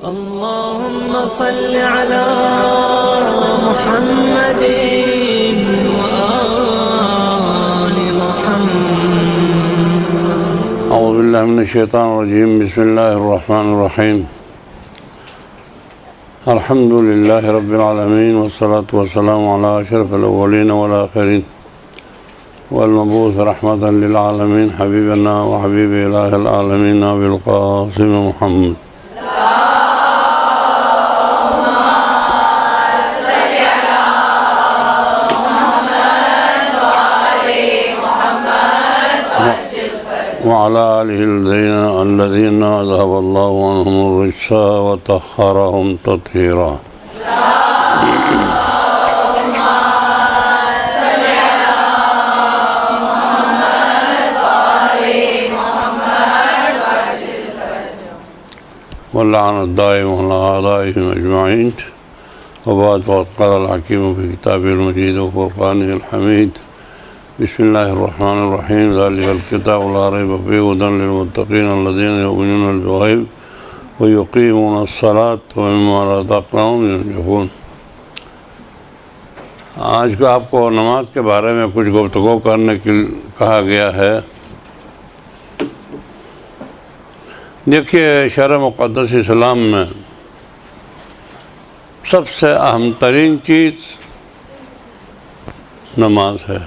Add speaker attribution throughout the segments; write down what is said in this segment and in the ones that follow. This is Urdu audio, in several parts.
Speaker 1: اللهم صل على محمد وآل محمد.
Speaker 2: اعوذ باللہ من الشیطان الرجیم. بسم اللہ الرحمن الرحیم. الحمد للہ رب العالمین والصلاة والسلام علی اشرف الاولین والآخرین والمبعوث رحمة للعالمین حبیبنا وحبیب الہ العالمین ابی القاسم محمد. وعلى آله الذين أذهب الله عنهم الرجس وطهرهم تطهيرا. واللعن الدائم على أعدائهم أجمعين. وبعد فقد قال الحكيم في كتابه المجيد وفرقانه الحميد. بسم الله الرحمن الرحيم. ذلك الكتاب لا ريب فيه هدى للمتقين الذين يؤمنون بالغيب ويقيمون الصلاة ومما رزقناهم ينفقون. آج کو آپ کو نماز کے بارے میں کچھ گفتگو کرنے کے کہا گیا ہے. دیکھیے، شرع مقدس اسلام میں سب سے اہم ترین چیز نماز ہے.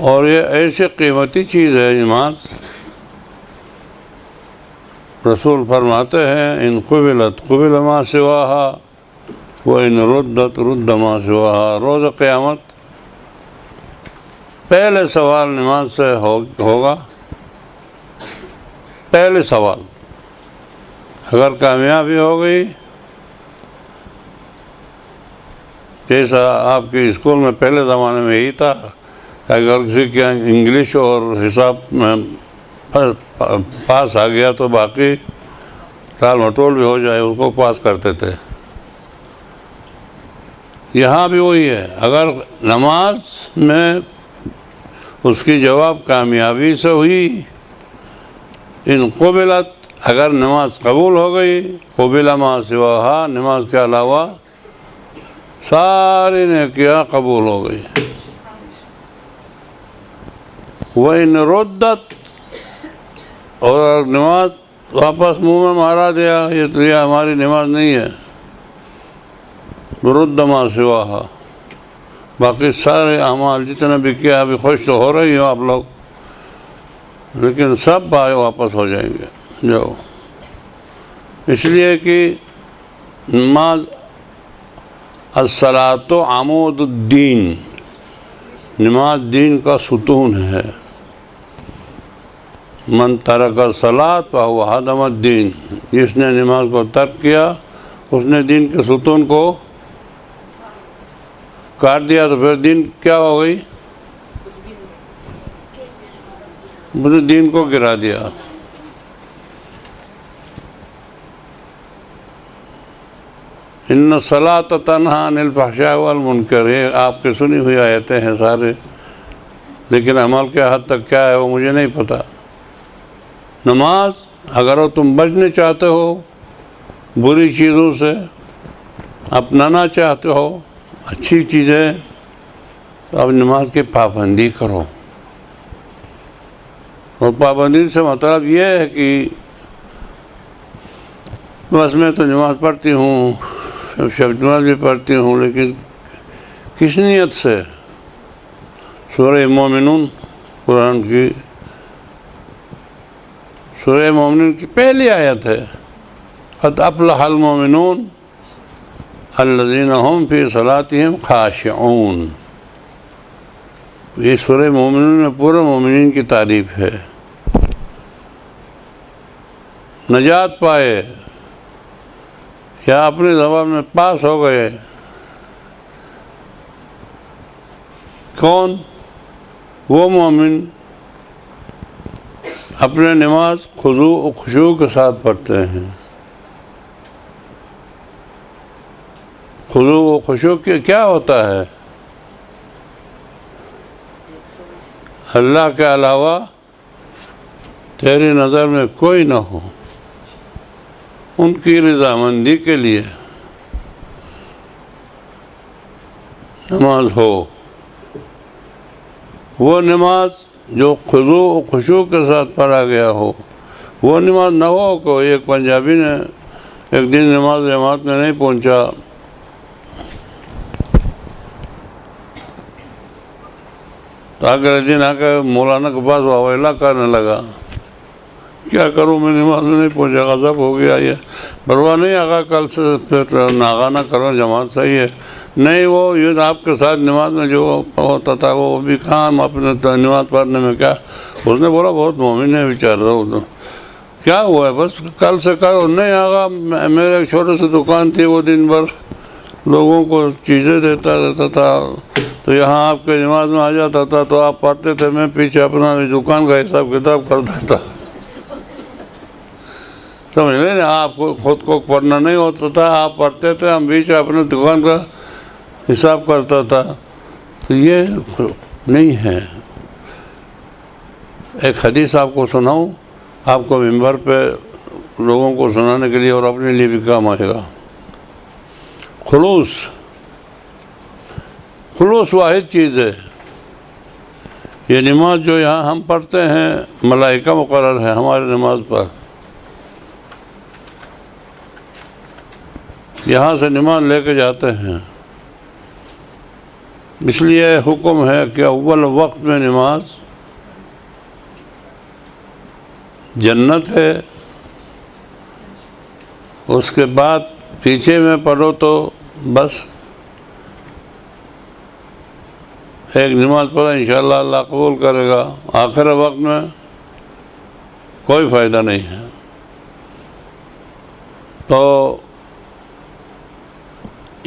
Speaker 2: اور یہ ایسی قیمتی چیز ہے نماز. رسول فرماتے ہیں ان قبلت قبل ما سواہا وان ردت رد ما سواہا. روز قیامت پہلے سوال نماز سے ہوگا. پہلے سوال اگر کامیابی ہو گئی، جیسا آپ کے اسکول میں پہلے زمانے میں یہی تھا، اگر کسی کے انگلش اور حساب میں پاس آ گیا تو باقی ٹال مٹول بھی ہو جائے اس کو پاس کرتے تھے. یہاں بھی وہی ہے. اگر نماز میں اس کی جواب کامیابی سے ہوئی، ان قبلت اگر نماز قبول ہو گئی، قبل ما سواہا نماز کے علاوہ ساری نیکیاں قبول ہو گئی. وَإِنْ رُدَّتْ اور نماز واپس منہ میں مارا دیا، یہ تو یہ ہماری نماز نہیں ہے، رُدَّ مَا سِوَاهَا. باقی سارے اعمال جتنے بھی کیا، ابھی خوش تو ہو رہی ہو آپ لوگ، لیکن سب واپس ہو جائیں گے. جو اس لیے کہ نماز الصلاۃ عمود الدین، نماز دین کا ستون ہے. من ترک الصلاۃ فہو ہدم الدین. جس نے نماز کو ترک کیا اس نے دین کے ستون کو کاٹ دیا. تو پھر دین کیا ہو گئی؟ دین کو گرا دیا. ان الصلاۃ تنہی عن الفحشاء والمنکر. یہ آپ کی سنی ہوئی آیتیں ہیں سارے، لیکن عمل کے حد تک کیا ہے وہ مجھے نہیں پتہ. نماز اگر تم بچنے چاہتے ہو بری چیزوں سے، اپنانا چاہتے ہو اچھی چیزیں، تو اب نماز کی پابندی کرو. اور پابندی سے مطلب یہ ہے کہ بس میں تو نماز پڑھتی ہوں، شب نماز بھی پڑھتی ہوں، لیکن کس نیت سے؟ سورہ مومنون، قرآن کی سورہ مومنون کی پہلی آیت ہے، قد افلح المومنون الذین هم فی صلاتهم خاشعون. یہ سورہ مومنون میں پورے مومنین کی تعریف ہے. نجات پائے یا اپنے زبان میں پاس ہو گئے. کون؟ وہ مومن اپنے نماز خضوع و خشوع کے ساتھ پڑھتے ہیں. خضوع و خشوع کیا ہوتا ہے؟ اللہ کے علاوہ تیری نظر میں کوئی نہ ہو، ان کی رضامندی کے لیے نماز ہو، وہ نماز جو خضوع و خشوع کے ساتھ پڑھا گیا ہو، وہ نماز نہ ہو کہ ایک پنجابی نے ایک دن نماز جماعت میں نہیں پہنچا، تو اگلے دن آ کے مولانا کے پاس واویلا کرنے لگا، کیا کروں میں نماز میں نہیں پہنچا، غضب ہو گیا، یہ پرواہ نہیں آگا کل سے پھر ناغا نہ کرو، جماعت صحیح ہے۔ نہیں، وہ یہ آپ کے ساتھ نماز میں جو ہوتا تھا وہ بھی کہاں، ہم اپنے نماز پڑھنے میں کیا، اس نے بولا بہت مومن ہے بیچارہ، کیا ہوا ہے بس کل سے کرو۔ نہیں آگا، میرے ایک چھوٹے سے دکان تھی، وہ دن بھر لوگوں کو چیزیں دیتا رہتا تھا، تو یہاں آپ کے نماز میں آ جاتا تھا تو آپ پڑھتے تھے، میں پیچھے اپنا دکان کا حساب کتاب کرتا تھا، سمجھ لیں نا، آپ کو خود کو پڑھنا نہیں ہوتا تھا، آپ پڑھتے تھے، ہم بیچ اپنے دکان کا حساب کرتا تھا، تو یہ نہیں ہے۔ ایک حدیث آپ کو سناؤں، آپ کو منبر پہ لوگوں کو سنانے کے لیے اور اپنے لیے بھی کام آئے گا۔ خلوص واحد چیز ہے، یہ نماز جو یہاں ہم پڑھتے ہیں، ملائکہ مقرر ہے ہماری نماز پر، یہاں سے نماز لے کے جاتے ہیں، اس لیے حکم ہے کہ اول وقت میں نماز جنت ہے، اس کے بعد پیچھے میں پڑھو تو بس ایک نماز پڑھا انشاءاللہ اللہ قبول کرے گا، آخر وقت میں کوئی فائدہ نہیں ہے۔ تو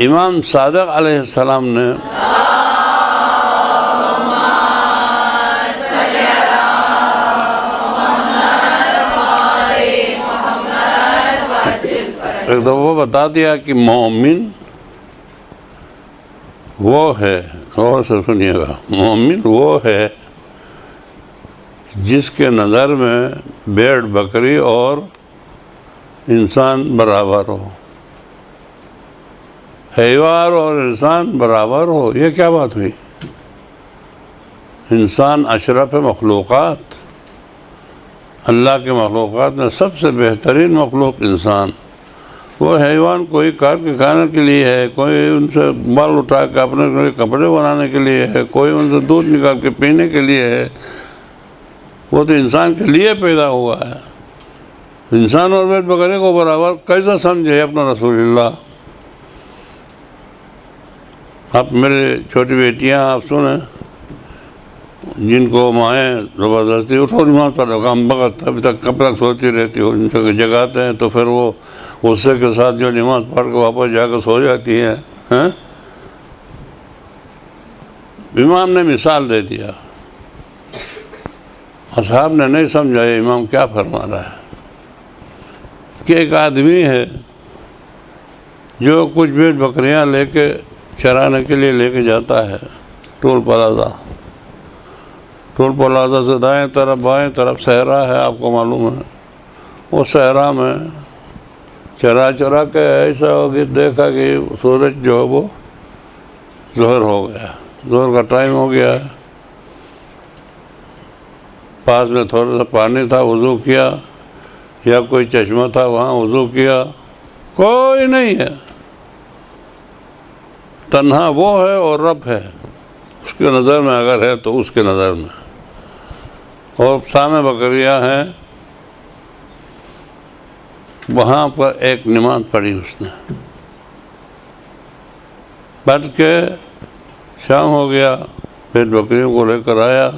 Speaker 2: امام صادق علیہ السلام نے ایک دفعہ بتا دیا کہ مومن وہ ہے، اور سے سنیے گا، مومن وہ ہے جس کے نظر میں بھیڑ بکری اور انسان برابر ہو، حیوان اور انسان برابر ہو۔ یہ کیا بات ہوئی؟ انسان اشرف مخلوقات، اللہ کے مخلوقات میں سب سے بہترین مخلوق انسان، وہ حیوان کوئی کاٹ کے کھانے کے لیے ہے، کوئی ان سے بال اٹھا کے اپنے کپڑے بنانے کے لیے ہے، کوئی ان سے دودھ نکال کے پینے کے لیے ہے، وہ تو انسان کے لیے پیدا ہوا ہے۔ انسان اور بھیڑ بکری کو برابر کیسا سمجھے اپنا رسول اللہ؟ آپ میرے چھوٹی بیٹیاں آپ سنیں، جن کو مائیں زبردستی اٹھو نماز پڑھو، کام بغت ابھی تک کب تک سوتی رہتی ہو، ان سے جگاتے ہیں تو پھر وہ غصے کے ساتھ جو نماز پڑھ کے واپس جا کے سو جاتی ہے۔ امام نے مثال دے دیا، اصحاب نے نہیں سمجھا یہ امام کیا فرما رہا ہے، کہ ایک آدمی ہے جو کچھ بھیڑ بکریاں لے کے چرانے کے لیے لے کے جاتا ہے ٹول پلازہ سے دائیں طرف بائیں طرف صحرا ہے، آپ کو معلوم ہے، وہ صحرا میں چرا کے ایسا ہو گیا، دیکھا کہ سورج جو ہے وہ ظہر ہو گیا، ظہر کا ٹائم ہو گیا ہے، پاس میں تھوڑا سا پانی تھا، وضو کیا، یا کوئی چشمہ تھا وہاں وضو کیا، کوئی نہیں ہے، تنہا وہ ہے اور رب ہے، اس کے نظر میں اگر ہے تو اس کے نظر میں، اور سامنے بکریاں ہیں، وہاں پر ایک نماز پڑھی اس نے، پڑھ کے شام ہو گیا، پھر بکریوں کو لے کر آیا،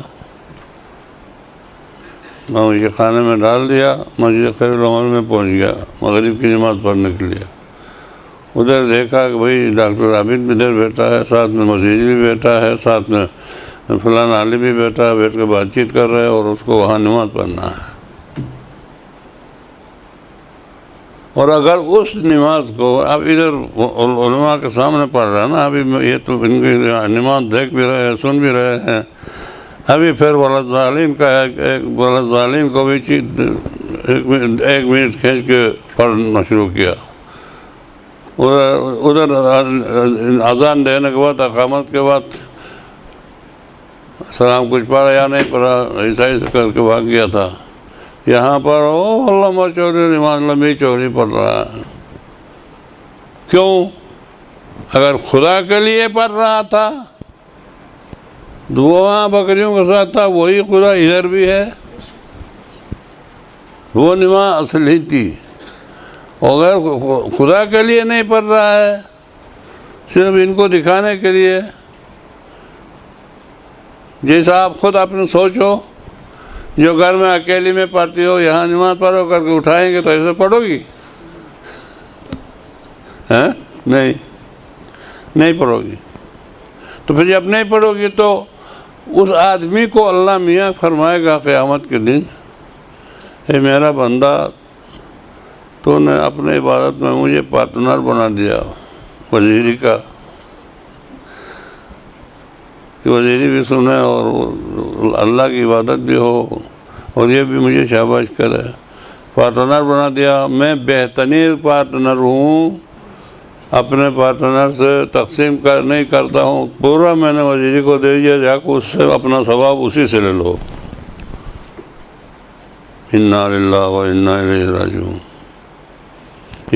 Speaker 2: مویشی خانے میں ڈال دیا، مسجد خیر العمر میں پہنچ گیا مغرب کی نماز پڑھنے کے لیے۔ ادھر دیکھا کہ بھائی ڈاکٹر عابد بھی ادھر بیٹھا ہے، ساتھ میں مزید بھی بیٹھا ہے، ساتھ میں فلاں عالم بھی بیٹھا ہے، بیٹھ کے بات چیت کر رہے ہیں، اور اس کو وہاں نماز پڑھنا ہے۔ اور اگر اس نماز کو اب ادھر علماء کے سامنے پڑھ رہا ہے نا، ابھی یہ تو ان کی نماز دیکھ بھی رہے ہیں، سن بھی رہے ہیں، ابھی پھر ولدظالین کا ایک ولدظالین کو بھی ایک منٹ کھینچ کے پڑھنا شروع کیا. ادھر اذان دینے کے بعد اقامت کے بعد سلام کچھ پڑھا یا نہیں پڑھا عیسائی سے کر کے بھاگ گیا تھا. یہاں پر علامہ چوری نماز لمبی چوری پڑھ رہا ہے. کیوں؟ اگر خدا کے لیے پڑھ رہا تھا وہاں بکریوں کے ساتھ تھا، وہی خدا ادھر بھی ہے. وہ نماز اصلی تھی. اگر خدا کے لیے نہیں پڑھ رہا ہے، صرف ان کو دکھانے کے لیے، جیسا آپ خود اپنے سوچو، جو گھر میں اکیلی میں پڑھتی ہو، یہاں نماز پڑھو کر کے اٹھائیں گے تو ایسے پڑھو گی؟ نہیں پڑھو گی. تو پھر جب نہیں پڑھو گی تو اس آدمی کو اللہ میاں فرمائے گا قیامت کے دن، اے میرا بندہ، تو نے اپنے عبادت میں مجھے پارٹنر بنا دیا وزیری کا، کہ وزیری بھی سنے اور اللہ کی عبادت بھی ہو اور یہ بھی مجھے شاباش کرے. پارٹنر بنا دیا. میں بہترین پارٹنر ہوں، اپنے پارٹنر سے تقسیم نہیں کرتا ہوں، پورا میں نے وزیری کو دے دیا، جا کے اس سے اپنا ثواب اسی سے لے لو. انا للہ و انا الیہ راجعون.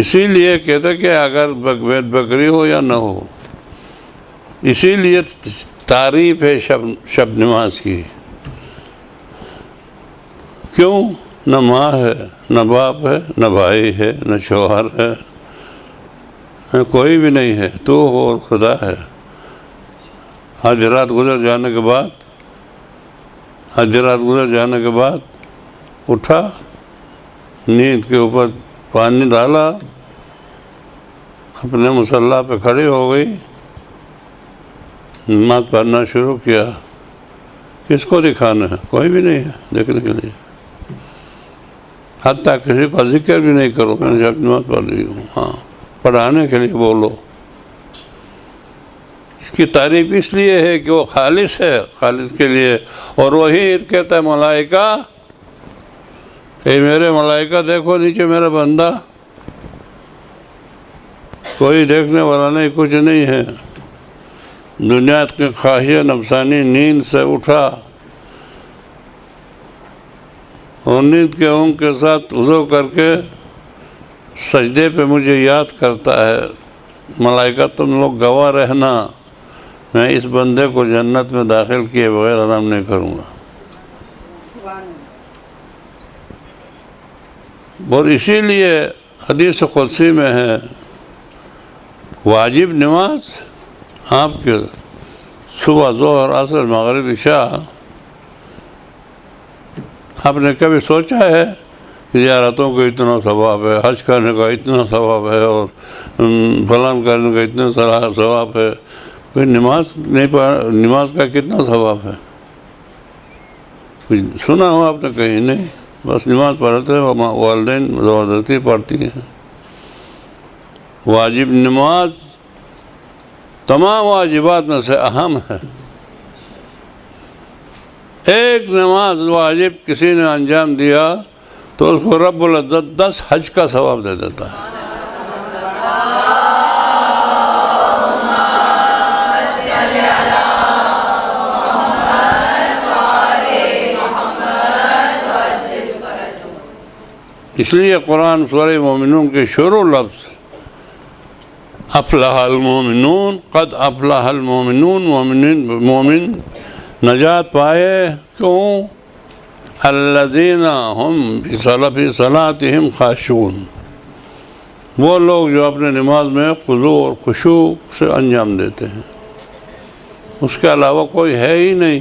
Speaker 2: اسی لیے کہتے کہ اگر بکری ہو یا نہ ہو، اسی لیے تعریف ہے شب نماز کی. کیوں؟ نہ ماں ہے، نہ باپ ہے، نہ بھائی ہے، نہ شوہر ہے، کوئی بھی نہیں ہے، تو ہو اور خدا ہے. آج رات گزر جانے کے بعد اٹھا، نیند کے اوپر پانی ڈالا، اپنے مصلی پہ کھڑی ہو گئی، نماز پڑھنا شروع کیا. کس کو دکھانا ہے؟ کوئی بھی نہیں ہے دیکھنے کے لیے. حتیٰ کسی کا ذکر بھی نہیں کرو، میں نے جب نماز پڑھ رہی ہوں. ہاں، پڑھانے کے لیے بولو. اس کی تعریف اس لیے ہے کہ وہ خالص ہے، خالص کے لیے. اور وہی کہتا ہے ملائکہ، اے میرے ملائکہ دیکھو نیچے میرا بندہ، کوئی دیکھنے والا نہیں، کچھ نہیں ہے. دنیا کی خواہش نفسانی نیند سے اٹھا اور نیند کے اونگ کے ساتھ وضو کر کے سجدے پہ مجھے یاد کرتا ہے. ملائکہ تم لوگ گواہ رہنا، میں اس بندے کو جنت میں داخل کیے بغیر آرام نہیں کروں گا. اور اسی لیے حدیث قدسی میں ہے، واجب نماز آپ کے صبح، ظہر، عصر، مغرب، عشاء. آپ نے کبھی سوچا ہے کہ زیارتوں کا اتنا ثواب ہے، حج کرنے کا اتنا ثواب ہے، اور فلان کرنے کا اتنا ثواب ہے، پھر نماز کا کتنا ثواب ہے؟ سنا ہو آپ نے؟ کہیں نہیں. بس نماز پڑھتے ہیں، والدین زبردستی پڑھتی ہیں. واجب نماز تمام واجبات میں سے اہم ہے. ایک نماز واجب کسی نے انجام دیا تو اس کو رب العزت 10 حج کا ثواب دے دیتا ہے. اس لیے قرآن سورہ مومنون کے شروع لفظ افلح المومنون، قد افلح المومنون، مومن نجات پائے. کیوں؟ الذین هم فی صلاتہم خاشعون، وہ لوگ جو اپنے نماز میں خضوع اور خشوع سے انجام دیتے ہیں. اس کے علاوہ کوئی ہے ہی نہیں.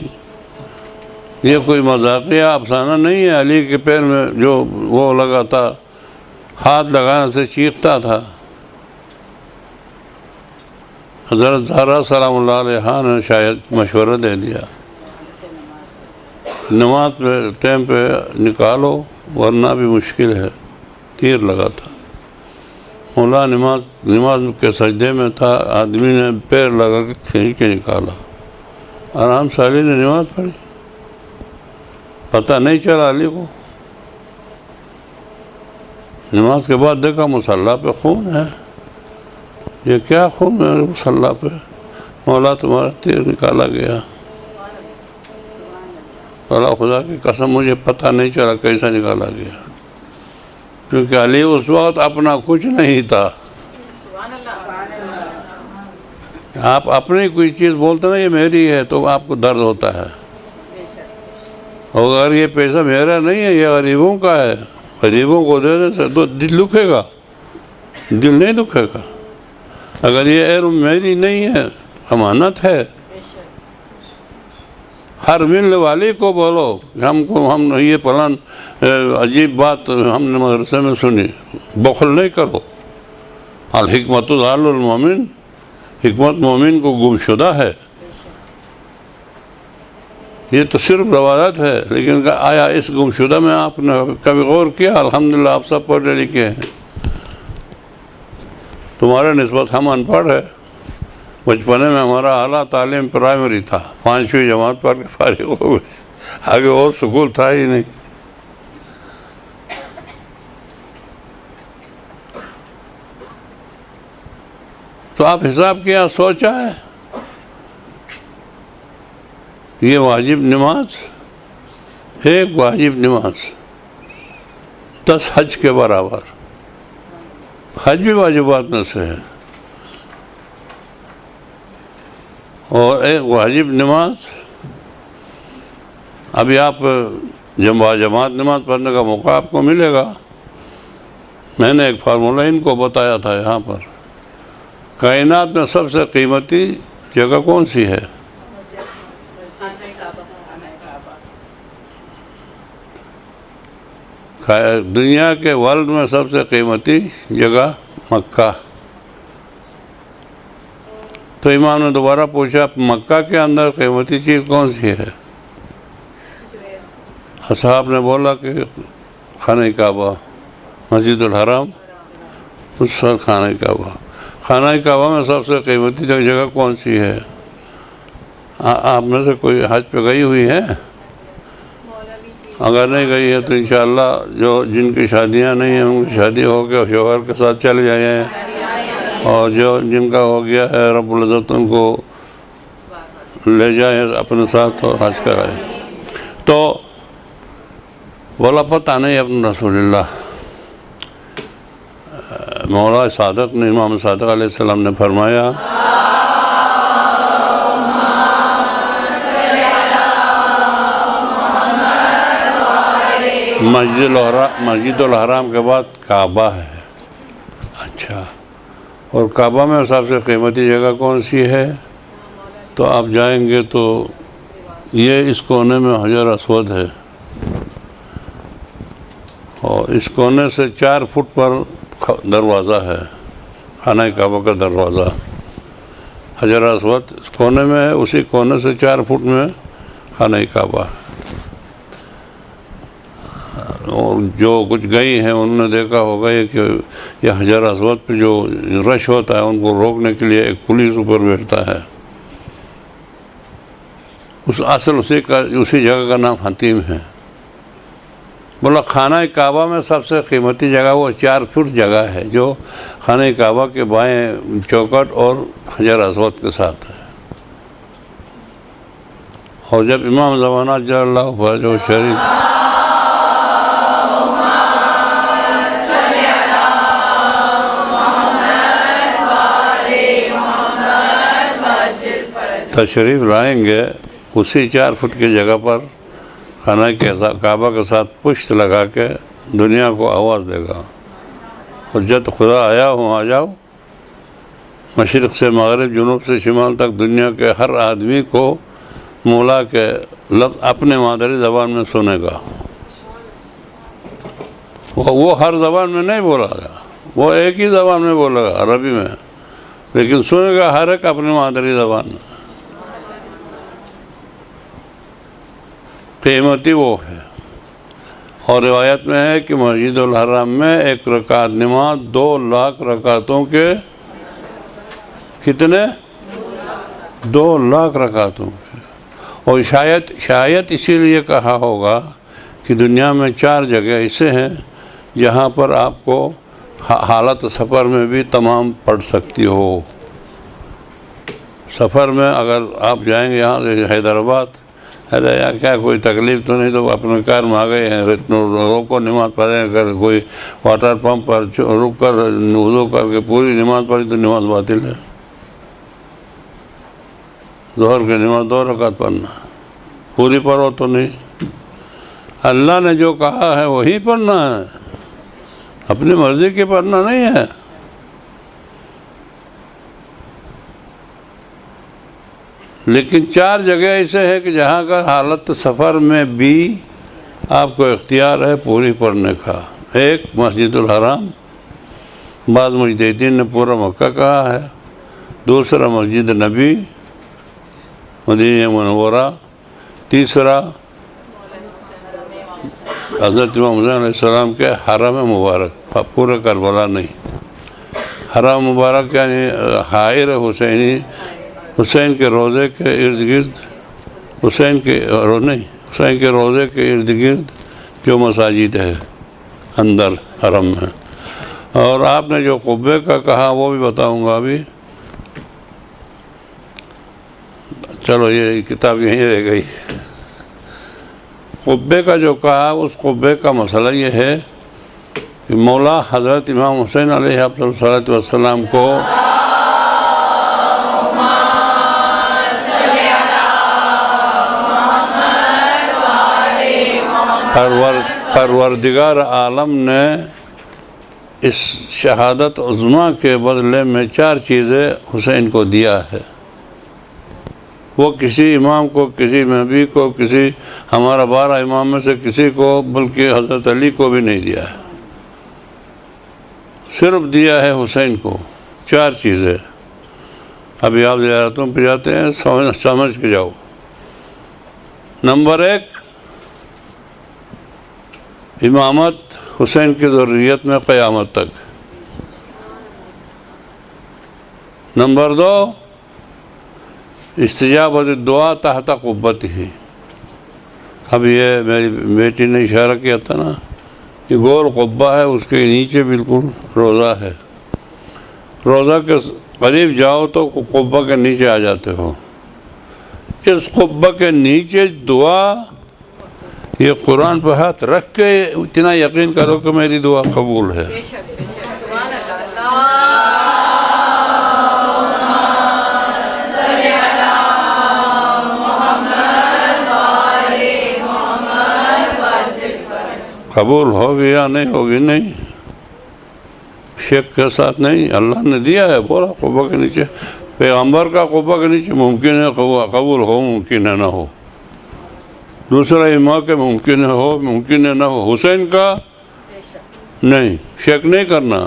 Speaker 2: یہ کوئی مذاقیہ افسانہ نہیں ہے. علی کے پیر میں جو وہ لگا تھا، ہاتھ لگانے سے چیختا تھا، حضرت زہرا سلام اللہ علیہ نے شاید مشورہ دے دیا، نماز پہ ٹائم پہ نکالو ورنہ بھی مشکل ہے. تیر لگا تھا. مولا نماز کے سجدے میں تھا، آدمی نے پیر لگا کے کھینچ کے نکالا. آرام سے علی نے نماز پڑھی. پتہ نہیں چلا علی کو. نماز کے بعد دیکھا مصلی پہ خون ہے. یہ کیا خون ہے مصلی پہ؟ مولا تمہارا تیر نکالا گیا. اللہ خدا کی قسم مجھے پتہ نہیں چلا کیسا نکالا گیا، کیونکہ علی اس وقت اپنا کچھ نہیں تھا. آپ اپنی کوئی چیز بولتے نا یہ میری ہے تو آپ کو درد ہوتا ہے، اور اگر یہ پیسہ میرا نہیں ہے، یہ غریبوں کا ہے، غریبوں کو دینے سے تو دل دکھے گا، دل نہیں دکھے گا. اگر یہ علم میری نہیں ہے، امانت ہے. ہر ملنے والی کو بولو ہم یہ پلان عجیب بات ہم نے مدرسے میں سنی، بخل نہیں کرو. الحکمت ضال المومن، حکمت مومن کو گمشدہ ہے. یہ تو صرف روایت ہے، لیکن آیا اس گمشدہ میں آپ نے کبھی غور کیا؟ الحمدللہ آپ سب پڑھے لکھے ہیں. تمہارے نسبت ہم ان پڑھ ہے. بچپنے میں ہمارا اعلیٰ تعلیم پرائمری تھا، 5ویں جماعت پڑھ کے فارغ ہو گئے، آگے اور سکول تھا ہی نہیں. تو آپ حساب کیا سوچا ہے؟ یہ واجب نماز، ایک واجب نماز 10 حج کے برابر. حج بھی واجبات میں سے ہے. اور ایک واجب نماز. ابھی آپ جماعت نماز پڑھنے کا موقع آپ کو ملے گا. میں نے ایک فارمولہ ان کو بتایا تھا یہاں پر. کائنات میں سب سے قیمتی جگہ کون سی ہے؟ دنیا کے ورلڈ میں سب سے قیمتی جگہ مکہ. تو امام نے دوبارہ پوچھا مکہ کے اندر قیمتی چیز کون سی ہے؟ اصحاب نے بولا کہ خانہ کعبہ، مسجد الحرام، اس پر خانہ کعبہ. خانہ کعبہ میں سب سے قیمتی جگہ کون سی ہے؟ آپ میں سے کوئی حج پہ گئی ہوئی ہے؟ اگر نہیں گئی ہے تو انشاءاللہ جن کی شادیاں نہیں ہیں ان کی شادی ہو کے شوہر کے ساتھ چلے جائیں، اور جن کا ہو گیا ہے رب العزت ان کو لے جائیں اپنے ساتھ اور حج کرائیں. تو بولا پتہ نہیں اپنے رسول اللہ. مولا صادق نے، امام صادق علیہ السلام نے فرمایا مسجد الحرام کے بعد کعبہ ہے. اچھا، اور کعبہ میں سب سے قیمتی جگہ کون سی ہے؟ تو آپ جائیں گے تو یہ اس کونے میں حجر اسود ہے، اور اس کونے سے 4 فٹ پر دروازہ ہے، خانہ کعبہ کا دروازہ. حجر اسود اس کونے میں ہے، اسی کونے سے 4 فٹ میں خانہ کعبہ. اور جو کچھ گئی ہیں انہوں نے دیکھا ہوگا کہ یہ حجر اسود پہ جو رش ہوتا ہے ان کو روکنے کے لیے ایک پولیس اوپر بیٹھتا ہے. اسی جگہ کا نام حتیم ہے. بولا خانہ کعبہ میں سب سے قیمتی جگہ وہ 4 فٹ جگہ ہے جو خانہ کعبہ کے بائیں چوکٹ اور حجر اسود کے ساتھ ہے. اور جب امام زمانہ جل اللہ فرجہ شریف تشریف لائیں گے، اسی 4 فٹ کی جگہ پر خانہ کعبہ کے ساتھ پشت لگا کے دنیا کو آواز دے گا، حجت خدا آیا ہوں آ جاؤ. مشرق سے مغرب، جنوب سے شمال تک دنیا کے ہر آدمی کو مولا کے لفظ اپنے مادری زبان میں سنے گا. وہ ہر زبان میں نہیں بولا گا، وہ ایک ہی زبان میں بولے گا، عربی میں، لیکن سنے گا ہر ایک اپنی مادری زبان میں. قیمتی وہ ہے. اور روایت میں ہے کہ مسجد الحرام میں 1 رکعت نماز 2 لاکھ رکعتوں کے کتنے؟ 2 لاکھ رکعتوں کے. اور شاید اسی لیے کہا ہوگا کہ دنیا میں 4 جگہ ایسے ہیں جہاں پر آپ کو حالت سفر میں بھی تمام پڑھ سکتی ہو۔ سفر میں اگر آپ جائیں گے یہاں سے حیدرآباد، یا کیا کوئی تکلیف تو نہیں، تو اپنے کار میں آ گئے ہیں، روکو نماز پڑھیں، اگر کوئی واٹر پمپ پر رک کر وضو کر کے پوری نماز پڑھی تو نماز باطل ہے۔ ظہر کی نماز 2 رکعت پڑھنا، پوری پڑھو تو نہیں۔ اللہ نے جو کہا ہے وہی پڑھنا ہے، اپنی مرضی کے پڑھنا نہیں ہے۔ لیکن 4 جگہ ایسے ہے کہ جہاں کا حالت سفر میں بھی آپ کو اختیار ہے پوری پڑھنے کا۔ ایک مسجد الحرام، بعض مجددین نے پورا مکہ کہا ہے۔ دوسرا مسجد نبی مدینہ منورہ۔ تیسرا حضرت امام حسین علیہ السلام کے حرم مبارک، پورے کربلا نہیں، حرم مبارک یعنی حائر حسینی، حسین کے روضے کے ارد گرد، حسین کے روضے کے ارد گرد جو مساجد ہے اندر حرم میں۔ اور آپ نے جو قبے کا کہا وہ بھی بتاؤں گا ابھی، چلو یہ کتاب یہیں رہ گئی۔ قبے کا جو کہا، اس قبے کا مسئلہ یہ ہے کہ مولا حضرت امام حسین علیہ السلام کو پروردگار عالم نے اس شہادت عظمیٰ کے بدلے میں 4 چیزیں حسین کو دیا ہے۔ وہ کسی امام کو، کسی نبی کو، کسی ہمارا 12 امام میں سے کسی کو، بلکہ حضرت علی کو بھی نہیں دیا ہے، صرف دیا ہے حسین کو 4 چیزیں۔ ابھی آپ زیارتوں پہ جاتے ہیں، سمجھ کے جاؤ۔ نمبر 1، امامت حسین کی ذریت میں قیامت تک۔ نمبر 2، استجابت الدعا تحت قبتہ۔ اب یہ میری بیٹی نے اشارہ کیا تھا نا، یہ گول قبہ ہے، اس کے نیچے بالکل روضہ ہے۔ روضہ کے قریب جاؤ تو قبہ کے نیچے آ جاتے ہو۔ اس قبہ کے نیچے دعا، یہ قرآن پہ ہاتھ رکھ کے اتنا یقین کرو کہ میری دعا قبول ہے۔ قبول ہوگی یا نہیں ہوگی نہیں، شک کے ساتھ نہیں، اللہ نے دیا ہے پورا قبہ کے نیچے۔ پیغمبر کا قبہ کے نیچے ممکن ہے قبول ہو، ممکن ہے نہ ہو۔ دوسرا امام کے ممکن ہے ہو، ممکن ہے نہ ہو۔ حسین کا نہیں، شک نہیں کرنا۔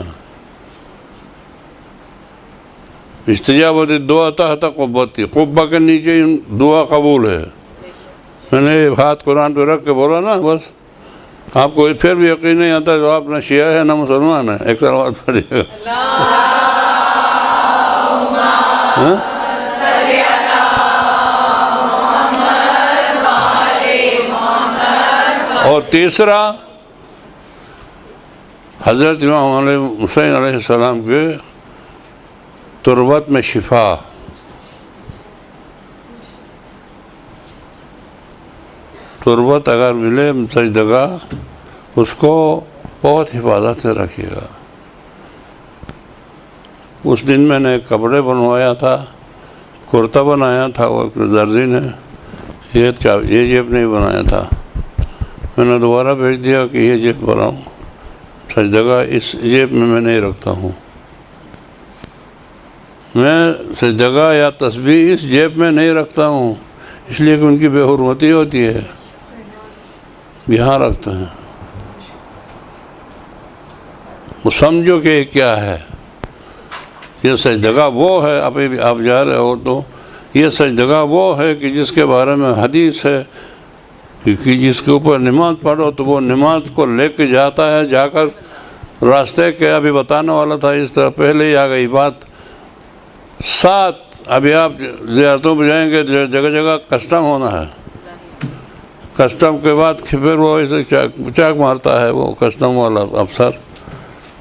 Speaker 2: استجابت الدعا تحت قبتی، قبہ کے نیچے دعا قبول ہے۔ میں نے ہاتھ قرآن پہ رکھ کے بولا نا، بس آپ کو پھر بھی یقین نہیں آتا تو آپ نہ شیعہ ہے نہ مسلمان ہے۔ ایک سلوات پڑھیے گا۔ اور تیسرا، حضرت امام حسین علیہ السلام کے تربت میں شفا۔ تربت اگر ملے سجدگاہ، اس کو بہت حفاظت سے رکھیے گا۔ اس دن میں نے کپڑے بنوایا تھا، کرتا بنایا تھا، وہ درزی نے یہ جیب نہیں بنایا تھا۔ میں نے دوبارہ بھیج دیا کہ یہ جیب بناؤں، سجدگاہ اس جیب میں نہیں رکھتا ہوں۔ میں سجدگاہ یا تسبیح اس جیب میں نہیں رکھتا ہوں، اس لیے کہ ان کی بے حرمتی ہوتی ہے، یہاں رکھتے ہیں۔ وہ سمجھو کہ یہ کیا ہے۔ یہ سجدگاہ وہ ہے، ابھی آپ جا رہے ہو تو یہ سجدگاہ وہ ہے کہ جس کے بارے میں حدیث ہے کہ جس کے اوپر نماز پڑھو تو وہ نماز کو لے کے جاتا ہے، جا کر راستے کے ابھی بتانے والا تھا، اس طرح پہلے ہی آ گئی بات۔ 7 ابھی آپ زیارتوں پہ جائیں گے، جگہ جگہ کسٹم ہونا ہے، کسٹم کے بعد پھر وہ ایسے چاک مارتا ہے وہ کسٹم والا افسر،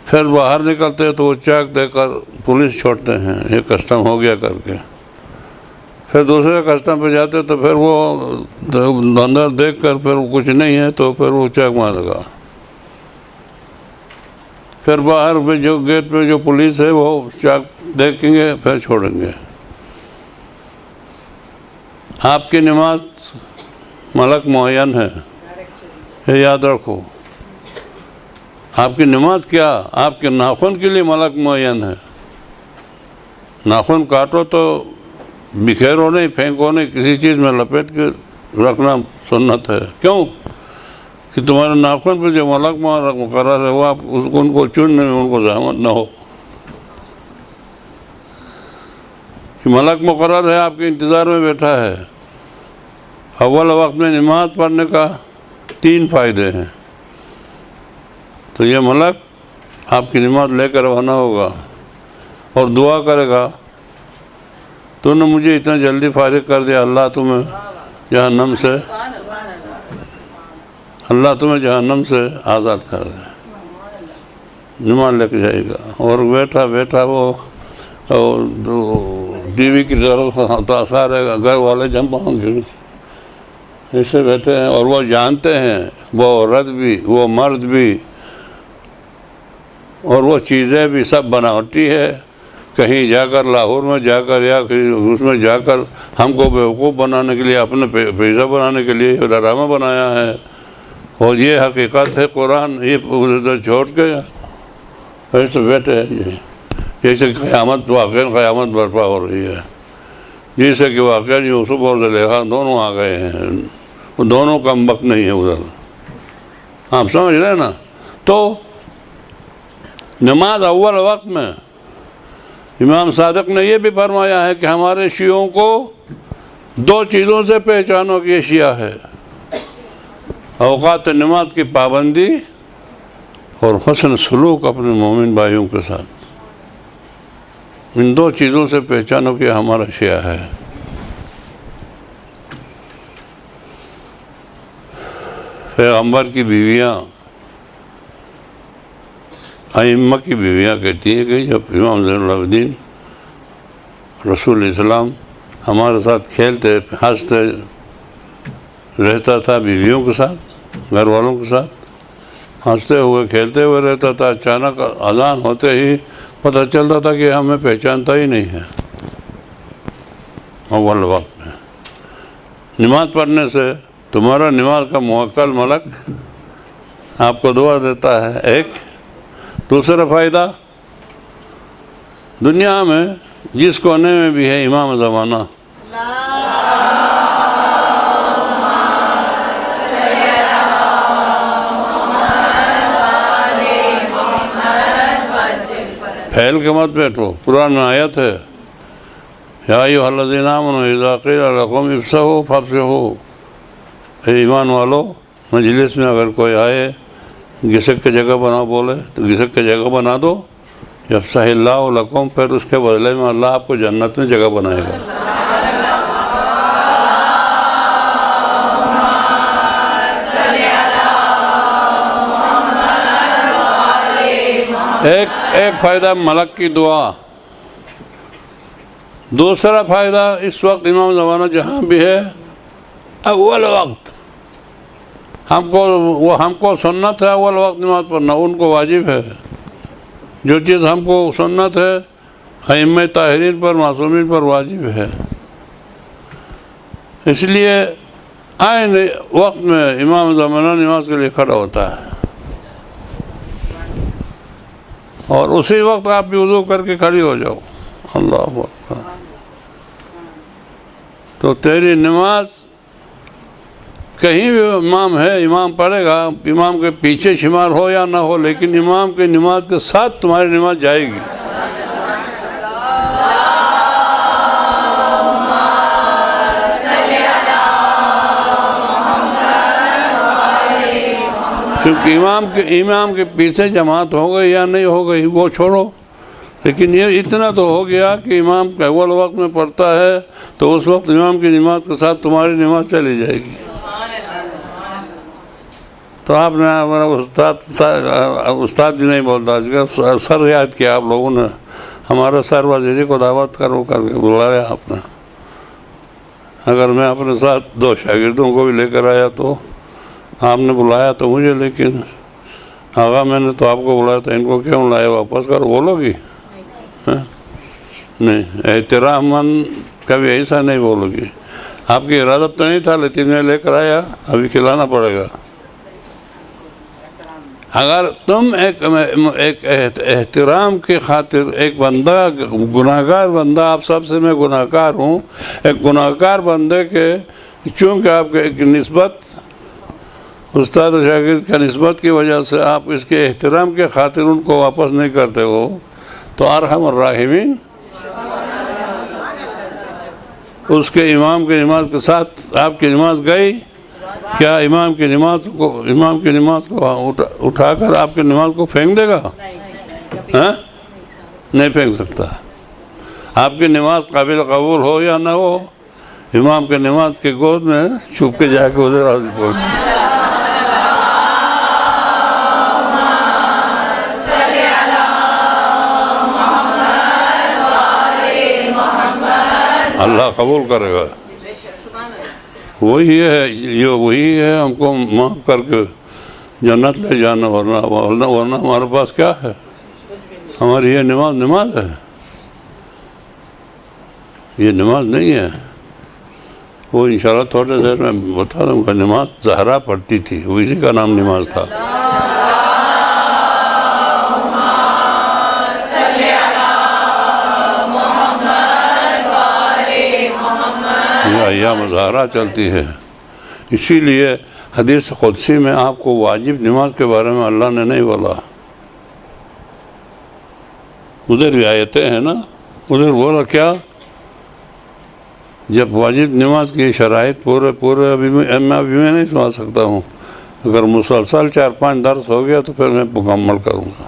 Speaker 2: پھر باہر نکلتے تو وہ چاک دے کر پولیس چھوڑتے ہیں یہ کسٹم ہو گیا کر کے، پھر دوسرے کسٹم پہ جاتے تو پھر وہ اندر دیکھ کر پھر کچھ نہیں ہے تو پھر وہ چاک مارے گا، پھر باہر پہ جو گیٹ پہ جو پولیس ہے وہ چاک دیکھیں گے پھر چھوڑیں گے۔ آپ کی نماز ملک معین ہے، یہ یاد رکھو۔ آپ کی نماز کیا؟ آپ کے ناخن کے لیے ملک معین ہے۔ ناخن کاٹو تو بکھیرو نہیں، پھینکو نہیں، کسی چیز میں لپیٹ کے رکھنا سنت ہے۔ کیوں؟ کہ تمہارے ناخن پہ جو ملک مقرر ہے وہ آپ ان کو چننے میں ان کو زحمت نہ ہو، کہ ملک مقرر ہے آپ کے انتظار میں بیٹھا ہے۔ اول وقت میں نماز پڑھنے کا 3 فائدے ہیں، تو یہ ملک آپ کی نماز لے کر روانہ ہوگا اور دعا کرے گا، تو نے مجھے اتنا جلدی فارغ کر دیا، اللہ تمہیں جہنم سے آزاد کر دے، نماز لے کے جائے گا۔ اور بیٹھا وہ ٹی وی کی طرف سارے گھر والے جمع ہوں گے، ایسے بیٹھے ہیں، اور وہ جانتے ہیں، وہ عورت بھی، وہ مرد بھی، اور وہ چیزیں بھی سب بناوٹی ہے، کہیں جا کر لاہور میں جا کر یا اس میں جا کر ہم کو بیوقوف بنانے کے لیے، اپنے پیسہ بنانے کے لیے ڈرامہ بنایا ہے، اور یہ حقیقت ہے قرآن، یہ ادھر چھوڑ کے ایسے بیٹھے ہیں، جیسے قیامت برپا ہو رہی ہے، جیسے کہ واقعہ یوسف اور زلیخا دونوں آ گئے ہیں، وہ دونوں کم وقت نہیں ہے ادھر، آپ سمجھ رہے ہیں نا۔ تو نماز اول وقت میں امام صادق نے یہ بھی فرمایا ہے کہ ہمارے شیعوں کو 2 چیزوں سے پہچانو کہ یہ شیعہ ہے، اوقات نماز کی پابندی اور حسن سلوک اپنے مومن بھائیوں کے ساتھ، ان 2 چیزوں سے پہچانو کہ ہمارا شیعہ ہے۔ پیغمبر کی بیویاں، ائمہ کی بیویاں کہتی ہیں کہ جب امام زین العابدین رسول اسلام ہمارے ساتھ کھیلتے ہنستے رہتا تھا، بیویوں کے ساتھ، گھر والوں کے ساتھ ہنستے ہوئے کھیلتے ہوئے رہتا تھا، اچانک اذان ہوتے ہی پتہ چلتا تھا کہ ہمیں پہچانتا ہی نہیں ہے۔ اول وقت میں نماز پڑھنے سے تمہارا نماز کا موکل ملک آپ کو دعا دیتا ہے۔ ایک دوسرا فائدہ، دنیا میں جس کونے میں بھی ہے امام زمانہ، پھیل کے مت بیٹھو، قرآن میں آیت ہے، یا ایھا الذین آمنوا اذا قیل لکم افصحوا فافصحوا، اے ایمان والو، مجلس میں اگر کوئی آئے گھسک کے جگہ بنا بولے تو گھسک کے جگہ بنا دو، یفصح اللہ لکم، پھر اس کے بدلے میں اللہ آپ کو جنت میں جگہ بنائے گا۔ ایک فائدہ ملک کی دعا۔ دوسرا فائدہ، اس وقت امام زمانہ جہاں بھی ہے، اول وقت ہم کو سنت ہے اول وقت نماز پڑھنا، ان کو واجب ہے۔ جو چیز ہم کو سنت ہے ائمہ طاہرین پر، معصومین پر واجب ہے، اس لیے عین وقت میں امام زمانہ نماز کے لیے کھڑا ہوتا ہے، اور اسی وقت آپ بھی وضو کر کے کھڑی ہو جاؤ، اللہ اکبر۔ تو تیری نماز کہیں بھی امام ہے، امام پڑھے گا، امام کے پیچھے شمار ہو یا نہ ہو، لیکن امام کی نماز کے ساتھ تمہاری نماز جائے گی۔ کیونکہ امام کے پیچھے جماعت ہو گئی یا نہیں ہو گئی وہ چھوڑو، لیکن یہ اتنا تو ہو گیا کہ امام اول وقت میں پڑھتا ہے تو اس وقت امام کی نماز کے ساتھ تمہاری نماز چلی جائے گی۔ تو آپ نے ہمارا استاد بھی نہیں بولتا، سر یاد کیا آپ لوگوں نے، ہمارے سر وزیری کو دعوت کرو کر کے بلایا آپ نے. اگر میں اپنے ساتھ 2 شاگردوں کو بھی لے کر آیا تو آپ نے بلایا تو مجھے، لیکن آغا میں نے تو آپ کو بلایا تھا، ان کو کیوں لائے واپس کرو، بولو گی؟ نہیں، احترام مند کبھی ایسا نہیں بولو گی. آپ کی ارادت تو نہیں تھا، لیکن میں لے کر آیا، ابھی کھلانا پڑے گا. اگر تم ایک احترام کی خاطر ایک بندہ، گناہگار بندہ، آپ سب سے میں گناہگار ہوں، ایک گناہگار بندے کے چونکہ آپ کے ایک نسبت استاد و شاگرد کا نسبت کی وجہ سے آپ اس کے احترام کے خاطر ان کو واپس نہیں کرتے ہو، تو ارحم الراحمین اس کے امام کی نماز کے ساتھ آپ کی نماز گئی کیا؟ امام کی نماز کو اٹھا کر آپ کی نماز کو پھینک دے گا؟ نہیں پھینک سکتا. آپ کی نماز قابل قبول ہو یا نہ ہو، امام کی نماز کے گود میں چھپ کے جا کے ادھر پہنچ. اللہ قبول کرے گا. وہی ہے ہم کو معاف کر کے جنت لے جانا، ورنہ ہمارے پاس کیا ہے؟ ہماری یہ نماز ہے، یہ نماز نہیں ہے. وہ انشاءاللہ تھوڑے دیر میں بتا دوں گا. نماز زہرا پڑھتی تھی، وہ اسی کا نام نماز تھا. یہ ایام زہرا چلتی ہے. اسی لیے حدیث قدسی میں آپ کو واجب نماز کے بارے میں اللہ نے نہیں بولا. ادھر بھی آیتیں ہیں نا، ادھر بولا کیا؟ جب واجب نماز کی شرائط پورے ابھی میں نہیں سنا سکتا ہوں. اگر مسلسل 4-5 درس ہو گیا تو پھر میں مکمل کروں گا.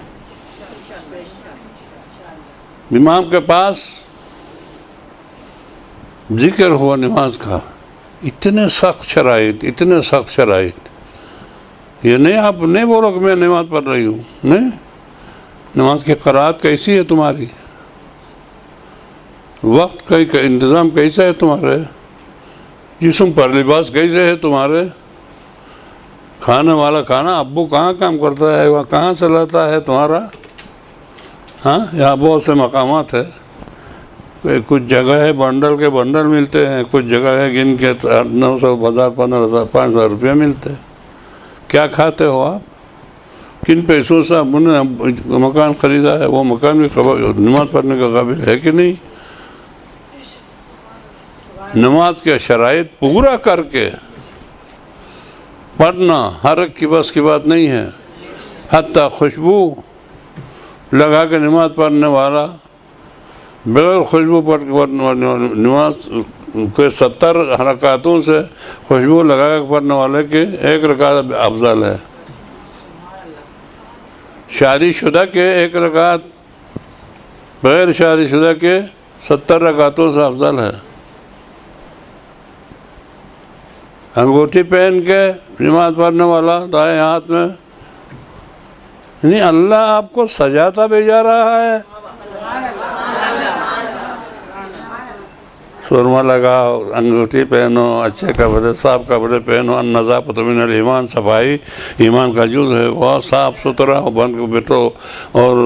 Speaker 2: امام کے پاس ذکر ہوا نماز کا، اتنے سخت شرائط. یہ نہیں آپ نہیں بولو کہ میں نماز پڑھ رہی ہوں، نہیں. نماز کی قرآت کیسی ہے تمہاری؟ وقت کا انتظام کیسا ہے تمہارے؟ جسم پر لباس کیسے ہے تمہارے؟ کھانے والا کھانا ابو کہاں کام کرتا ہے، وہاں کہاں سے لاتا ہے تمہارا؟ یہاں بہت سے مقامات ہے. کچھ جگہ ہے بنڈل کے بنڈل ملتے ہیں، کچھ جگہ ہے گن کے 900 1000 15,000 5,000 روپیہ ملتے ہیں. کیا کھاتے ہو آپ؟ کن پیسوں سے آپ نے مکان خریدا ہے؟ وہ مکان بھی نماز پڑھنے کا قابل ہے کہ نہیں؟ نماز کے شرائط پورا کر کے پڑھنا ہر ایک کی بس کی بات نہیں ہے. حتیٰ خوشبو لگا کے نماز پڑھنے والا، بغیر خوشبو نماز کے 70 رکعتوں سے خوشبو لگا کے پڑھنے والے کے 1 رکعت افضل ہے. شادی شدہ کے 1 رکعت بغیر شادی شدہ کے 70 رکعتوں سے افضل ہے. انگوٹھی پہن کے نماز پڑھنے والا دائیں ہاتھ میں، نہیں اللہ آپ کو سجاتا بھیجا رہا ہے. سرما لگاؤ، انگوٹھی پہنو، اچھے کپڑے صاف کپڑے پہنو. النظافۃ من الایمان، صفائی ایمان کا جز ہے. بہت صاف ستھرا بن کے بیٹھو اور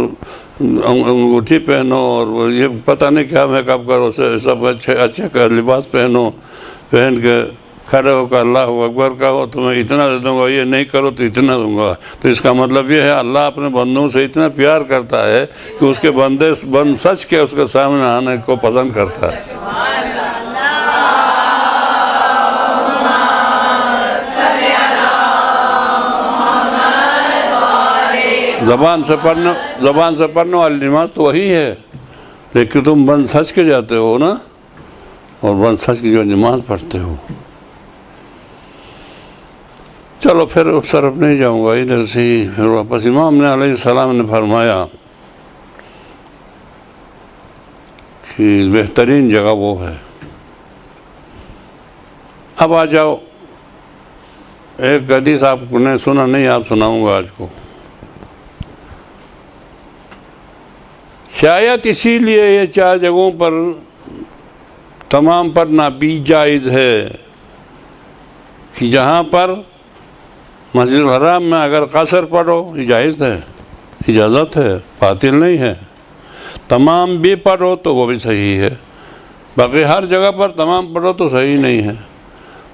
Speaker 2: انگوٹھی پہنو، اور یہ پتہ نہیں کیا میک اپ کرو، سب اچھے لباس پہنو. پہن کے کھڑے ہو کر اللہ اکبر کہو، تمہیں اتنا دے دوں گا، یہ نہیں کرو تو اتنا دوں گا. تو اس کا مطلب یہ ہے اللہ اپنے بندوں سے اتنا پیار کرتا ہے کہ اس کے بندے سچ کے اس کے سامنے آنے کو پسند کرتا ہے. زبان سے پڑھنے والی نماز تو وہی ہے، لیکن تم بند سچ کے جاتے ہو نا، اور بند سچ کی جو نماز پڑھتے ہو. چلو پھر اس طرف نہیں جاؤں گا، ادھر سے ہی پھر واپس. امام نے علیہ السلام نے فرمایا کہ بہترین جگہ وہ ہے. اب آ جاؤ ایک حدیث آپ نے سنا نہیں، آپ سناؤں گا آج کو. شاید اسی لیے یہ 4 جگہوں پر تمام پڑھنا بھی جائز ہے کہ جہاں پر مسجد الحرام میں اگر قصر پڑھو یہ جائز ہے، اجازت ہے، باطل نہیں ہے. تمام بھی پڑھو تو وہ بھی صحیح ہے. باقی ہر جگہ پر تمام پڑھو تو صحیح نہیں ہے.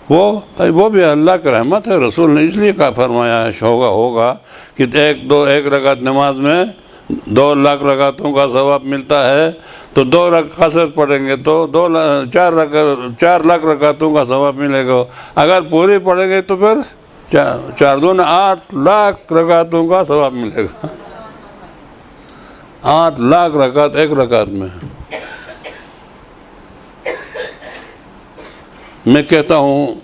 Speaker 2: وہ بھی اللہ کی رحمت ہے. رسول نے اس لیے کہا فرمایا ہے ہوگا کہ ایک رکعت نماز میں 2 لاکھ رکعتوں کا ثواب ملتا ہے. تو 2 رکعت قصر پڑھیں گے تو 4 لاکھ رکعتوں کا ثواب ملے گا. اگر پوری پڑھیں گے تو پھر 4 دو 8 لاکھ رکعتوں کا ثواب ملے گا. 8 لاکھ رکعت ایک رکعت میں. میں کہتا ہوں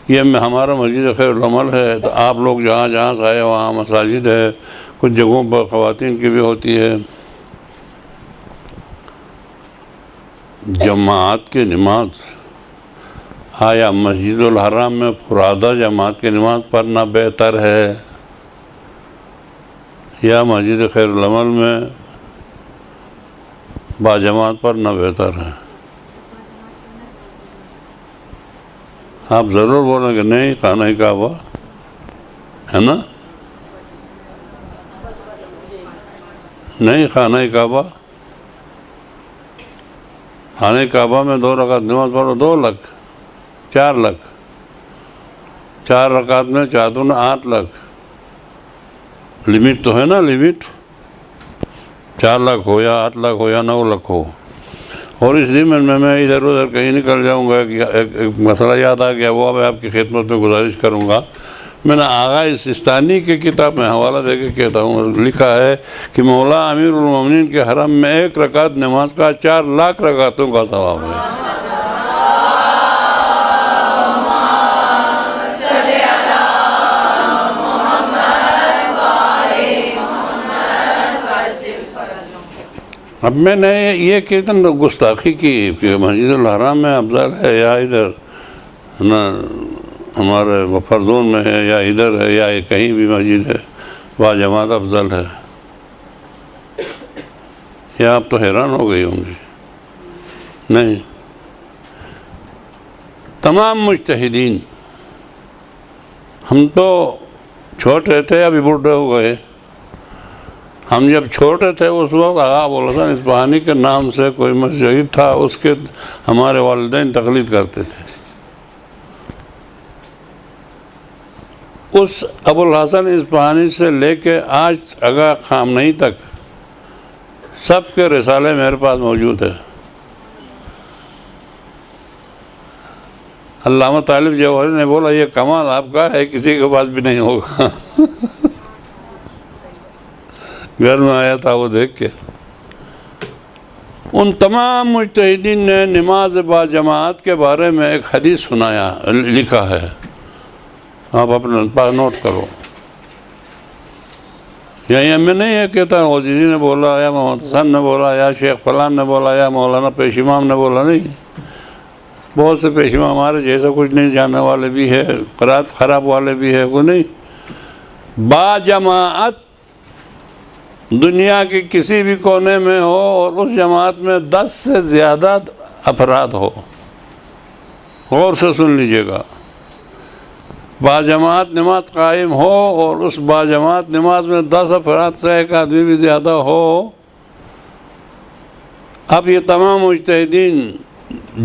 Speaker 2: یہ ہمارا مسجد خیر العمل ہے، تو آپ لوگ جہاں سے آئے وہاں مساجد ہے، کچھ جگہوں پر خواتین کی بھی ہوتی ہے. جماعت کی نماز، آیا مسجد الحرام میں فرادہ جماعت کی نماز پڑھنا بہتر ہے یا مسجد خیر العمل میں باجماعت پڑھنا بہتر ہے؟ آپ ضرور بولیں گے نہیں خانہ کعبہ ہے نا، نہیں خانہ کعبہ میں 2 رکعت نماز پڑھو 2 لاکھ 4 لاکھ 4 رکعت میں 4 دو 8 لاکھ. لمٹ تو ہے نا، لمٹ 4 لاکھ ہو یا 8 لاکھ ہو یا 9 لاکھ ہو. اور اس لیے میں ادھر ادھر کہیں نکل جاؤں گا کہ ایک مسئلہ یاد آ گیا، وہ میں آپ کی خدمت میں گزارش کروں گا. میں نے آغا سستانی کی کتاب میں حوالہ دے کے کہتا ہوں، لکھا ہے کہ مولا امیر المومنین کے حرم میں 1 رکعت نماز کا 4 لاکھ رکعتوں کا ثواب ہے. اب میں نے یہ کتنا گستاخی کی کہ مسجد الحرام میں افضل ہے یا ادھر ہمارے بفر زون میں ہے یا ادھر ہے یا کہیں بھی مسجد ہے باجماعت افضل ہے. یا آپ تو حیران ہو گئی ہوں گی. نہیں، تمام مجتہدین، ہم تو چھوٹے تھے ابھی بوڑھے ہو گئے. ہم جب چھوٹے تھے اس وقت آغا ابوالحسن اصفہانی کے نام سے کوئی مسجد تھا، اس کے ہمارے والدین تقلید کرتے تھے. اس ابوالحسن اصفہانی سے لے کے آج آغا خامنئی تک سب کے رسالے میرے پاس موجود ہے. علامہ طالب جوہری نے بولا یہ کمال آپ کا ہے، کسی کے پاس بھی نہیں ہوگا. گھر میں آیا تھا وہ دیکھ کے. ان تمام مجتہدین نے نماز با جماعت کے بارے میں ایک حدیث سنایا، لکھا ہے، آپ اپنے پاس نوٹ کرو. یہاں میں نہیں یہ کہتا غزیزی نے بولا یا محمد حسن نے بولا یا شیخ فلان نے بولا یا مولانا پیش امام نے بولا، نہیں. بہت سے پیش امام ہمارے جیسا کچھ نہیں جاننے والے بھی ہے، قرات خراب والے بھی ہے، کوئی نہیں. با جماعت دنیا کے کسی بھی کونے میں ہو اور اس جماعت میں 10 سے زیادہ افراد ہو، غور سے سن لیجئے گا، باجماعت نماز قائم ہو اور اس باجماعت نماز میں 10 افراد سے ایک آدمی بھی زیادہ ہو. اب یہ تمام مجتہدین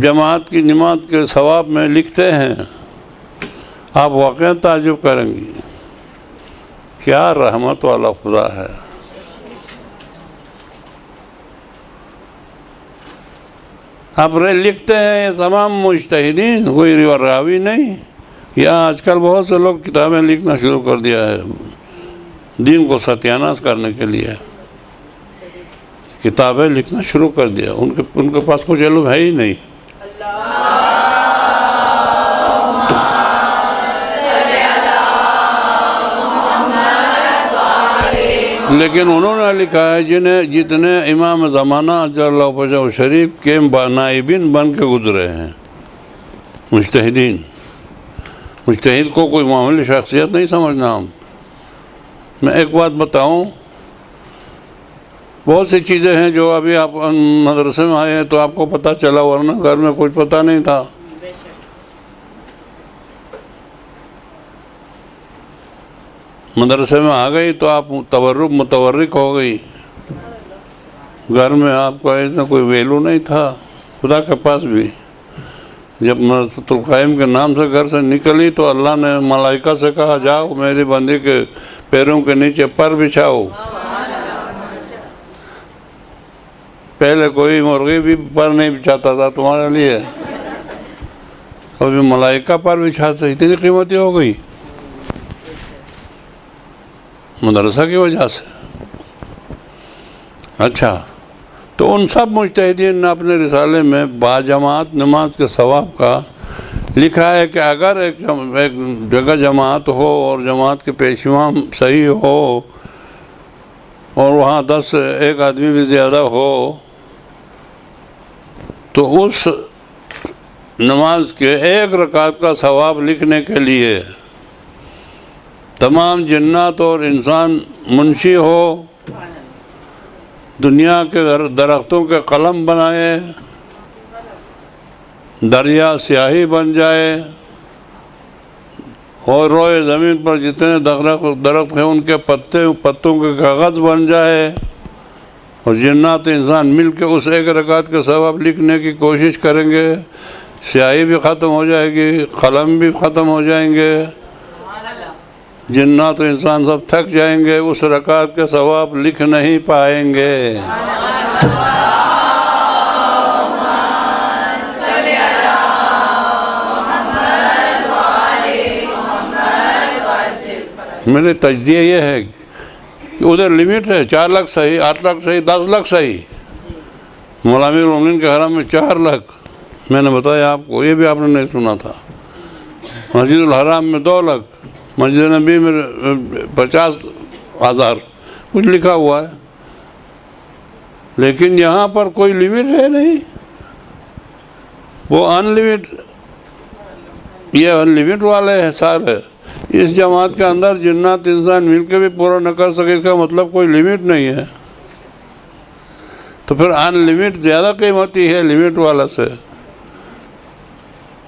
Speaker 2: جماعت کی نماز کے ثواب میں لکھتے ہیں. آپ واقعا تعجب کریں گی، کیا رحمت والا خدا ہے. اب لکھتے ہیں یہ تمام مجتہدین، کوئی راوی نہیں. یا آج کل بہت سے لوگ کتابیں لکھنا شروع کر دیا ہے دین کو ستیاناز کرنے کے لیے. کتابیں لکھنا شروع کر دیا، ان کے پاس کچھ علم ہے ہی نہیں. لیکن انہوں نے لکھا ہے جتنے امام زمانہ اجل اللہ فجر شریف کے نائبین بن کے گزرے ہیں مجتہدین، مجتہد کو کوئی معمولی شخصیت نہیں سمجھنا ہم. میں ایک بات بتاؤں، بہت سی چیزیں ہیں جو ابھی آپ مدرسے میں آئے ہیں تو آپ کو پتہ چلا، ورنہ گھر میں کچھ پتہ نہیں تھا. مدرسے میں آ گئی تو آپ متورک ہو گئی. گھر میں آپ کا ایسا کوئی ویلو نہیں تھا خدا کے پاس بھی. جب مدرسۃ القائم کے نام سے گھر سے نکلی تو اللہ نے ملائکہ سے کہا جاؤ میری بندی کے پیروں کے نیچے پر بچھاؤ. پہلے کوئی مرغی بھی پر نہیں بچھاتا تھا تمہارے لیے، ابھی ملائکہ پر بچھاتے. اتنی قیمتی ہو گئی مدرسہ کی وجہ سے. اچھا، تو ان سب مجتہدین نے اپنے رسالے میں باجماعت نماز کے ثواب کا لکھا ہے کہ اگر ایک جگہ جماعت ہو اور جماعت کے پیشوا صحیح ہو اور وہاں 10 سے 1 آدمی بھی زیادہ ہو تو اس نماز کے 1 رکعت کا ثواب لکھنے کے لیے تمام جنات اور انسان منشی ہو، دنیا کے درختوں کے قلم بنائے، دریا سیاہی بن جائے اور روئے زمین پر جتنے درخت ہیں ان کے پتوں کے کاغذ بن جائے، اور جنات انسان مل کے اس 1 رکعت کے ثواب لکھنے کی کوشش کریں گے، سیاہی بھی ختم ہو جائے گی، قلم بھی ختم ہو جائیں گے، جنات و انسان سب تھک جائیں گے، اس رکعت کے ثواب لکھ نہیں پائیں گے. میرے تجزیہ یہ ہے کہ ادھر لیمٹ ہے 4 لاکھ صحیح، 8 لاکھ صحیح، 10 لاکھ صحیح. مولا امیر المومنین کے حرم میں 4 لاکھ، میں نے بتایا آپ کو، یہ بھی آپ نے نہیں سنا تھا. مسجد الحرام میں 2 لاکھ، مسجد نبی میں 50,000 کچھ لکھا ہوا ہے. لیکن یہاں پر کوئی لیمٹ ہے نہیں، وہ ان لمٹ، یہ ان لمٹ والے ہیں سارے. اس جماعت کے اندر جنات انسان مل کے بھی پورا نہ کر سکے، اس کا مطلب کوئی لیمٹ نہیں ہے. تو پھر ان لمٹ زیادہ قیمتی ہے لمٹ والا سے.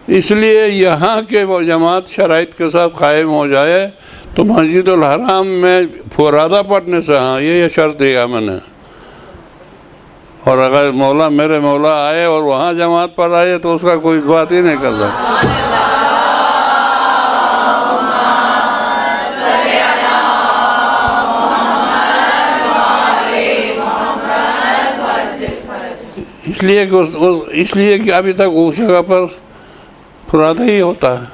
Speaker 2: اس لیے یہاں کے وہ جماعت شرائط کے ساتھ قائم ہو جائے تو مسجد الحرام میں فرادہ پڑھنے سے، ہاں یہ شرط دیا میں نے. اور اگر میرے مولا آئے اور وہاں جماعت پڑھ آئے تو اس کا کوئی اس بات ہی نہیں کر سکتا. اس لیے کہ ابھی تک اس جگہ پر فرادہ ہی ہوتا ہے.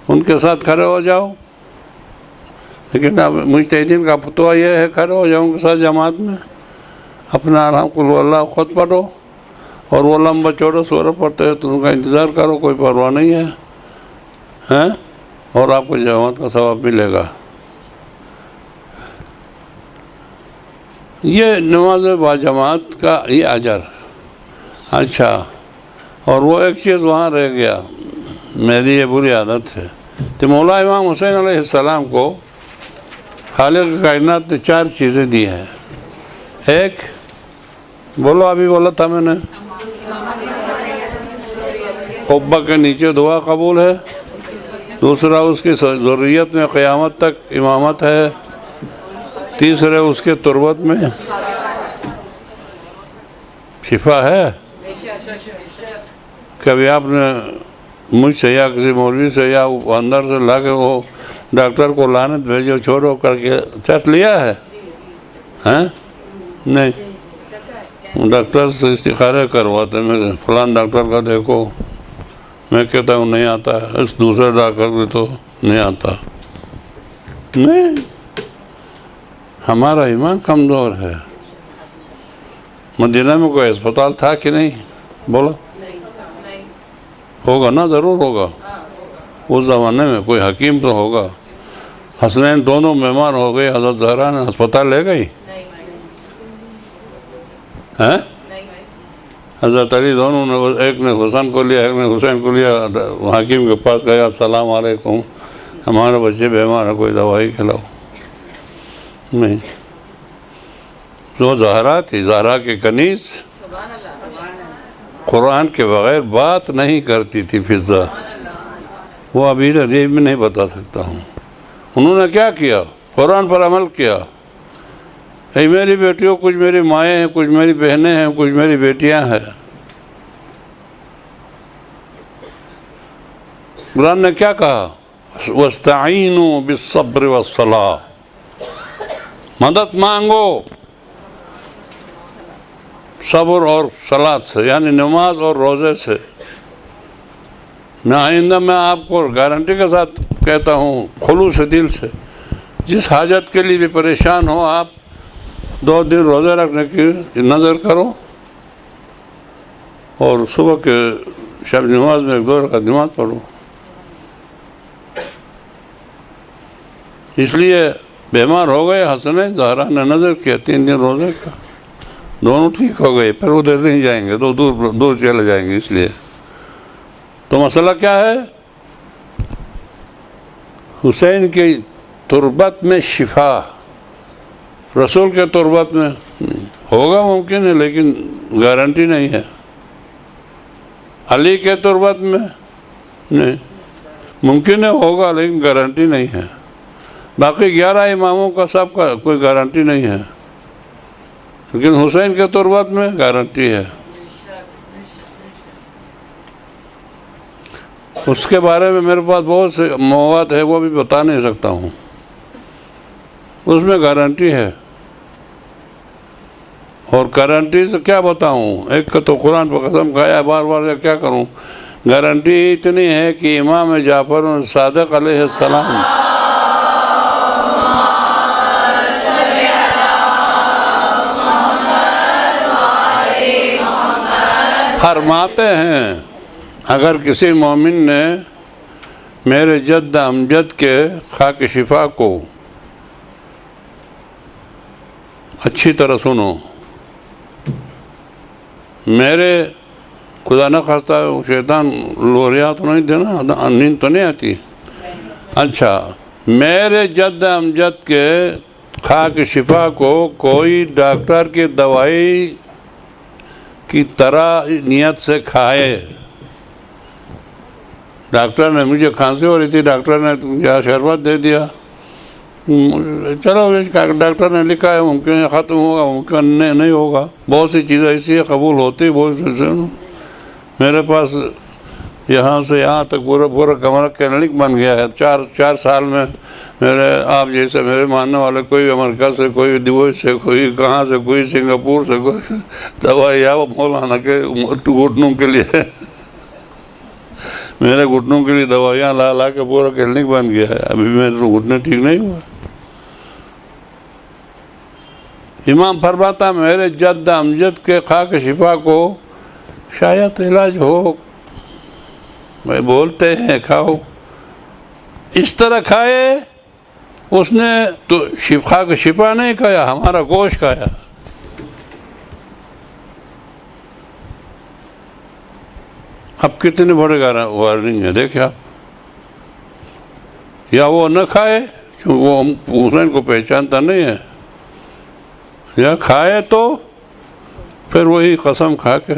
Speaker 2: ان کے ساتھ کھڑے ہو جاؤ، لیکن اب مجتہدین کا فتویٰ یہ ہے کھڑے ہو جاؤ ان کے ساتھ جماعت میں، اپنا آرام قل اللہ خود پڑھو، اور وہ لمبا چوڑا سورہ پڑھتے ہیں تو ان کا انتظار کرو، کوئی پرواہ نہیں ہے، اور آپ کو جماعت کا ثواب ملے گا. یہ نماز باجماعت کا یہ اجر. اچھا، اور وہ ایک چیز وہاں رہ گیا، میری یہ بری عادت ہے کہ مولا امام حسین علیہ السلام کو خالق کائنات نے 4 چیزیں دی ہیں. ایک بولو، ابھی بولا تھا میں نے، قبہ کے نیچے دعا قبول ہے. دوسرا اس کی ذریت میں قیامت تک امامت ہے. تیسرے اس کے تربت میں شفا ہے. کبھی آپ نے مجھ سے یا کسی مولوی سے یا اندر سے لا کے وہ ڈاکٹر کو لعنت بھیجو چھوڑو کر کے چٹ لیا ہے؟ نہیں. ڈاکٹر سے استخارے کرواتے میرے، فلان ڈاکٹر کا دیکھو، میں کہتا ہوں نہیں آتا ہے، اس دوسرے ڈاکٹر کے تو نہیں آتا. نہیں، ہمارا ایمان کمزور ہے. مدینہ میں کوئی اسپتال تھا کہ نہیں؟ بولو. ہوگا نا، ضرور ہوگا. اس زمانے میں کوئی حکیم تو ہوگا. حسنین دونوں بیمار ہو گئے، حضرت زہرا نے اسپتال لے گئی؟ حضرت علی دونوں نے، ایک نے حسن کو لیا، ایک نے حسین کو لیا، حکیم کے پاس گیا، السلام علیکم ہمارے بچے بیمار ہیں، کوئی دوائی کھلاؤ. نہیں، جو زہرا تھی، زہرا کی کنیز، قرآن کے بغیر بات نہیں کرتی تھی فضا. وہ ابھی ریب میں نہیں بتا سکتا ہوں. انہوں نے کیا کیا؟ قرآن پر عمل کیا. اے میری بیٹیوں، کچھ میری مائیں ہیں، کچھ میری بہنیں ہیں، کچھ میری بیٹیاں ہیں. قرآن نے کیا کہا؟ وَاسْتَعِينُوا بِالصَّبْرِ وَالصَّلَاةِ، مدد مانگو صبر اور صلاۃ سے، یعنی نماز اور روزے سے. میں آئندہ میں آپ کو گارنٹی کے ساتھ کہتا ہوں، خلوص دل سے، جس حاجت کے لیے بھی پریشان ہو، آپ 2 دن روزے رکھنے کی نظر کرو، اور صبح کے شب نماز میں 1-2 رکعت نماز پڑھو. اس لیے بیمار ہو گئے حسنین، زہرا نے نظر کیا 3 دن روزے کا، دونوں ٹھیک ہو گئے، پھر ادھر نہیں جائیں گے، دور چلے جائیں گے. اس لیے تو مسئلہ کیا ہے؟ حسین کی تربت میں شفا، رسول کے تربت میں ہوگا، ممکن ہے لیکن گارنٹی نہیں ہے. علی کے تربت میں نہیں، ممکن ہے ہوگا لیکن گارنٹی نہیں ہے. باقی 11 اماموں کا سب کا کوئی گارنٹی نہیں ہے، لیکن حسین کے تربت میں گارنٹی ہے. اس کے بارے میں میرے پاس بہت سے مواد ہے، وہ بھی بتا نہیں سکتا ہوں. اس میں گارنٹی ہے، اور گارنٹی سے کیا بتاؤں؟ ایک کا تو قرآن پر قسم کھایا بار بار، کیا کروں؟ گارنٹی اتنی ہے کہ امام جعفر صادق علیہ السلام فرماتے ہیں، اگر کسی مومن نے میرے جد امجد کے خاک شفا کو، اچھی طرح سنو، میرے خدا نہ خواستہ شیطان لوریا تو نہیں دینا، نیند تو نہیں آتی. اچھا، میرے جد امجد کے خاک شفا کو کوئی ڈاکٹر کی دوائی کی طرح نیت سے کھائے. ڈاکٹر نے، مجھے کھانسی ہو رہی تھی، ڈاکٹر نے مجھے شربت دے دیا، چلو ڈاکٹر نے لکھا ہے، ممکن ہے ختم ہوگا، ممکن نہیں ہوگا. بہت سی چیزیں ایسی قبول ہوتی، بہت سی. میرے پاس یہاں سے یہاں تک پورا کمرہ کلینک بن گیا ہے. 4 سال میں میرے آپ جیسے میرے ماننے والے، کوئی امریکہ سے، کوئی دبئی سے، کوئی کہاں سے، کوئی سنگاپور سے، کوئی دوائی وہ مولانا کے گھٹنوں کے لیے، میرے گھٹنوں کے لیے دوائیاں لا کے پورا کلینک بن گیا ہے. ابھی میرے گھٹنے ٹھیک نہیں ہوا. امام فرماتا، میرے جد امجد کے خاک شفا کو شاید علاج ہو. میں بولتے ہیں کھاؤ، اس طرح کھائے. اس نے تو خاک شفا نہیں کھایا، ہمارا گوشت کھایا. اب کتنی بڑی وارننگ ہے، دیکھیں آپ. یا وہ نہ کھائے، وہ حسین کو پہچانتا نہیں ہے، یا کھائے تو پھر وہی قسم کھا کے،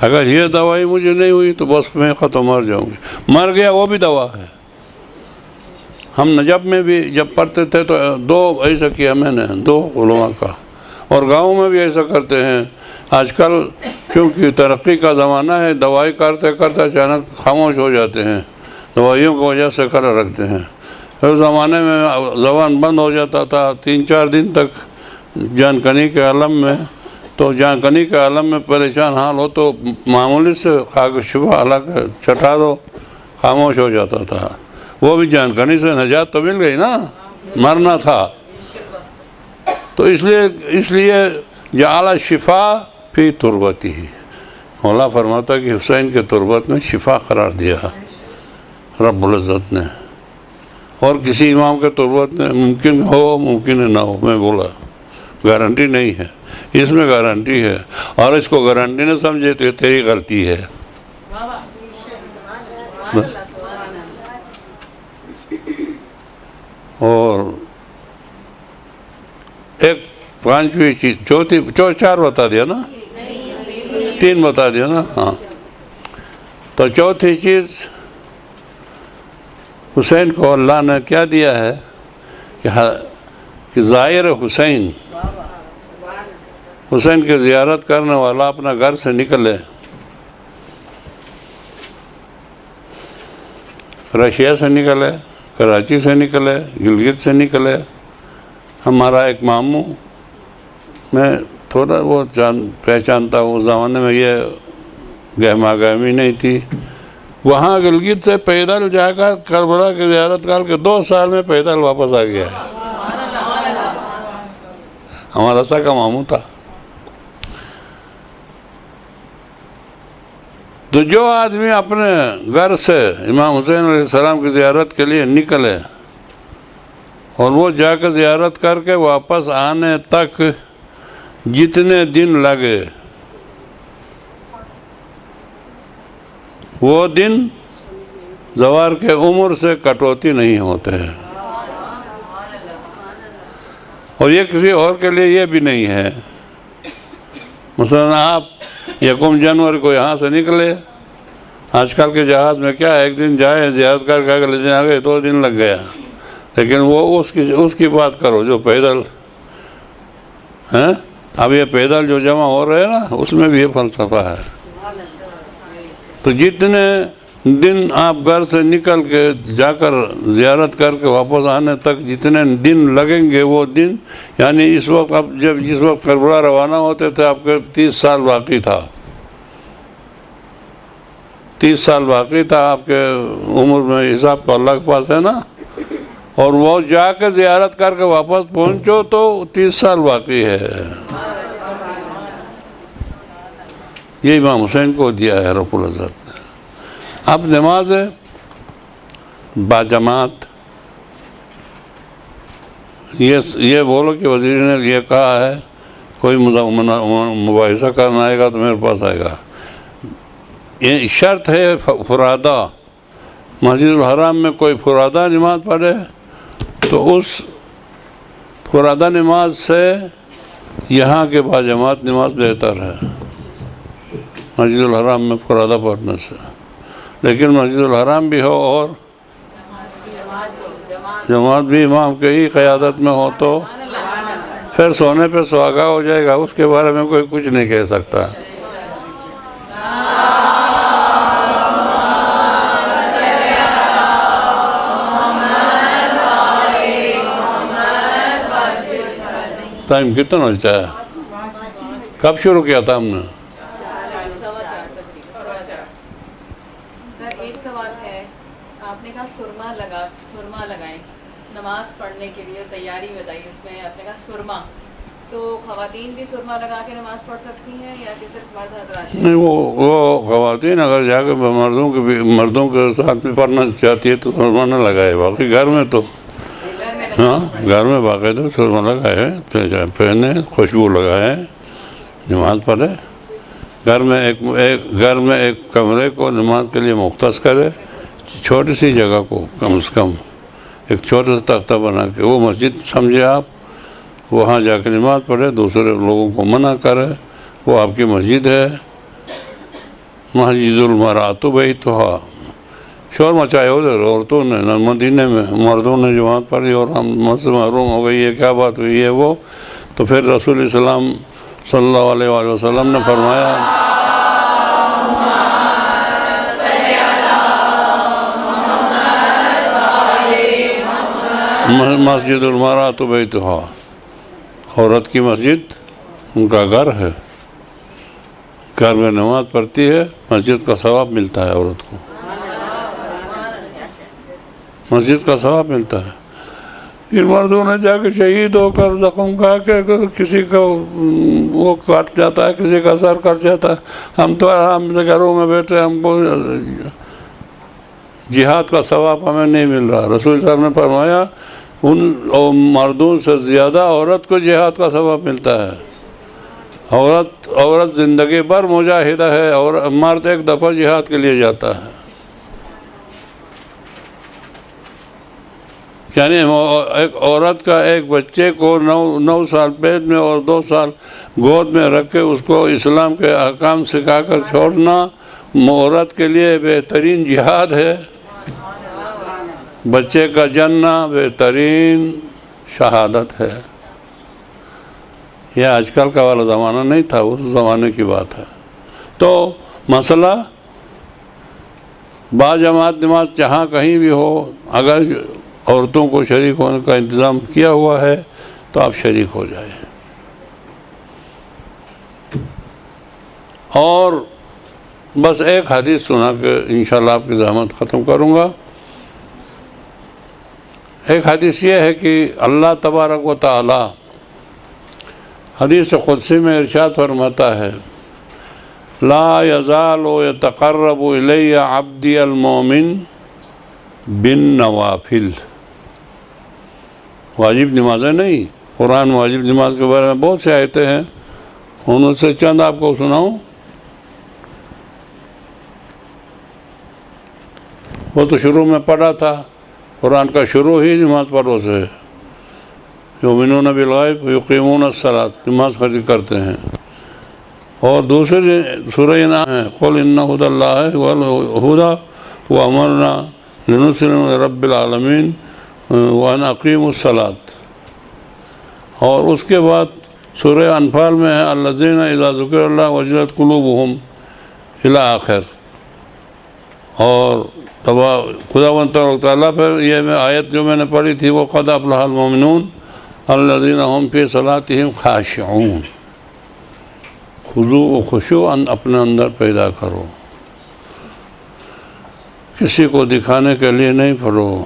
Speaker 2: اگر یہ دوائی مجھے نہیں ہوئی تو بس میں ختم، مر جاؤں گی. مر گیا وہ بھی دوا ہے. ہم نجب میں بھی جب پڑھتے تھے تو 2 ایسا کیا میں نے، 2 علماء کا، اور گاؤں میں بھی ایسا کرتے ہیں. آج کل کیونکہ ترقی کا زمانہ ہے، دوائی کرتے کرتے اچانک خاموش ہو جاتے ہیں، دوائیوں کی وجہ سے کر رکھتے ہیں. اس زمانے میں زبان بند ہو جاتا تھا 3-4 دن تک جان کنی کے عالم میں. تو جان کنی کے عالم میں پریشان حال ہو تو معمولی سے خاک شفا الگ چٹا دو، خاموش ہو جاتا تھا. وہ بھی جان کنی سے نجات تو مل گئی نا، مرنا تھا. تو اس لیے جعل شفا فی تربتی، مولا فرماتا کہ حسین کے تربت میں شفا قرار دیا رب العزت نے. اور کسی امام کے تربت میں ممکن ہو، ممکن نہ ہو، میں بولا گارنٹی نہیں ہے. اس میں گارنٹی ہے، اور اس کو گارنٹی نہ سمجھے تو یہ تیری غلطی ہے. بس. اور ایک پانچویں چیز، چار بتا دیا نا، 3 بتا دیا نا. ہاں، تو چوتھی چیز حسین کو اللہ نے کیا دیا ہے کہ زائر حسین، حسین کی زیارت کرنے والا اپنا گھر سے نکلے، رشیا سے نکلے، کراچی سے نکلے، گلگت سے نکلے. ہمارا ایک ماموں، میں تھوڑا بہت پہچانتا ہوں، اس زمانے میں یہ گہما گہمی نہیں تھی. وہاں گلگت سے پیدل جا کر کربلا کی زیارت کر کے 2 سال میں پیدل واپس آ گیا ہے. ہمارا سا کا ماموں تھا. تو جو آدمی اپنے گھر سے امام حسین علیہ السلام کی زیارت کے لیے نکلے اور وہ جا کے زیارت کر کے واپس آنے تک جتنے دن لگے، وہ دن زوار کے عمر سے کٹوتی نہیں ہوتے ہیں. اور یہ کسی اور کے لیے یہ بھی نہیں ہے. مثلا آپ 1 جنوری کو یہاں سے نکلے، آج کل کے جہاز میں کیا ہے، ایک دن جائے زیارت کر کے اگلے دن آ گئے، 2 دن لگ گیا. لیکن وہ اس کی بات کرو جو پیدل ہیں. اب یہ پیدل جو جمع ہو رہے ہیں نا، اس میں بھی یہ فلسفہ ہے. تو جتنے دن آپ گھر سے نکل کے جا کر زیارت کر کے واپس آنے تک جتنے دن لگیں گے، وہ دن یعنی اس وقت آپ جس وقت کربلا روانہ ہوتے تھے آپ کے 30 سال باقی تھا، 30 سال باقی تھا آپ کے عمر میں. حساب تو اللہ کے پاس ہے نا. اور وہ جا کے زیارت کر کے واپس پہنچو تو 30 سال باقی ہے. یہ امام حسین کو دیا ہے رب العزت نے. اب نماز باجماعت، یہ بولو کہ وزیر نے یہ کہا ہے کوئی مباحثہ کرنا آئے گا تو میرے پاس آئے گا. یہ شرط ہے فرادہ. مسجد الحرام میں کوئی فرادہ نماز پڑھے تو اس فرادہ نماز سے یہاں کے باجماعت نماز بہتر ہے مسجد الحرام میں فرادہ پڑھنے سے. لیکن مسجد الحرام بھی ہو اور جماعت بھی امام کے ہی قیادت میں ہو تو پھر سونے پہ سہاگا ہو جائے گا. اس کے بارے میں کوئی کچھ نہیں کہہ سکتا. ٹائم کتنا ہو چاہے؟ کب شروع کیا تھا ہم نے؟
Speaker 3: سر ایک سوال ہے، آپ نے کہا سرما لگائیں نماز پڑھنے کے لیے، تیاری بتائی اس میں آپ نے کہا سرما، تو خواتین بھی سرما لگا کے نماز پڑھ سکتی ہیں یا کہ صرف مرد حضرات؟
Speaker 2: نہیں، وہ خواتین اگر جا کے مردوں کے ساتھ میں پڑھنا چاہتی ہے تو سرما نہ لگائے. باقی گھر میں تو ہاں، گھر میں باقاعدہ سرما لگائے، پہنے، خوشبو لگائے، نماز پڑھے. گھر میں ایک کمرے کو نماز کے لیے مختص کرے، چھوٹی سی جگہ کو کم از کم ایک چھوٹا سا تختہ بنا کے وہ مسجد سمجھے آپ، وہاں جا کے نماز پڑھے، دوسرے لوگوں کو منع کرے. وہ آپ کی مسجد ہے. مسجد المرأۃ بیتھا. شور مچائے ادھر عورتوں نے، مدینے میں مردوں نے جماعت پڑھی اور ہم مسجد محروم ہو گئی ہے، کیا بات ہوئی ہے وہ. تو پھر رسول السلام صلی اللہ علیہ وآلہ وسلم نے فرمایا مسجد المرأۃ بیتھا، عورت کی مسجد ان کا گھر ہے. گھر میں نماز پڑھتی ہے، مسجد کا ثواب ملتا ہے عورت کو، مسجد کا ثواب ملتا ہے. ان مردوں نے جا کے شہید ہو کر زخم کھا کے کسی کا وہ کاٹ جاتا ہے، کسی کا سر کٹ جاتا ہے. ہم تو آرام سے گھروں میں بیٹھے، ہم کو جہاد کا ثواب ہمیں نہیں مل رہا. رسول صاحب نے فرمایا ان مردوں سے زیادہ عورت کو جہاد کا ثواب ملتا ہے. عورت زندگی بھر مجاہدہ ہے، اور مرد ایک دفعہ جہاد کے لیے جاتا ہے. یعنی ایک عورت کا ایک بچے کو 9 سال پیٹ میں اور 2 سال گود میں رکھ کے اس کو اسلام کے احکام سکھا کر چھوڑنا عورت کے لیے بہترین جہاد ہے. بچے کا جننا بہترین شہادت ہے. یہ آج کل کا والا زمانہ نہیں تھا، اس زمانے کی بات ہے. تو مسئلہ باجماعت نماز جہاں کہیں بھی ہو، اگر عورتوں کو شریک ہونے کا انتظام کیا ہوا ہے تو آپ شریک ہو جائیں. اور بس ایک حدیث سنا کے انشاءاللہ آپ کی زحمت ختم کروں گا. ایک حدیث یہ ہے کہ اللہ تبارک و تعالی حدیث قدسی میں ارشاد فرماتا ہے، لا یزال یتقرب الی عبدی المومن بالنوافل. واجب نمازیں نہیں، قرآن واجب نماز کے بارے میں بہت سے آیتیں ہیں، ان سے چند آپ کو سناؤں. وہ تو شروع میں پڑھا تھا، قرآن کا شروع ہی نماز پڑھو سے ہے. یؤمنون بالغیب یقیمون الصلاۃ، نماز خرید کرتے ہیں. اور دوسرے سورہ نام ہے، قل ان ھدی اللہ هو الھدی وامرنا لنسلم لرب العالمین وان اقیموا الصلاۃ. اور اس کے بعد سورہ انفال میں ہے، الذین اذا ذکر اللہ وجلت قلوبہم الی آخر. اور خداوند تعالیٰ پر یہ آیت جو میں نے پڑھی تھی وہ قد افلح المؤمنون الذین هم فی صلاتہم خاشعون. خضوع و خشوع اپنے اندر پیدا کرو، کسی کو دکھانے کے لیے نہیں پڑھو.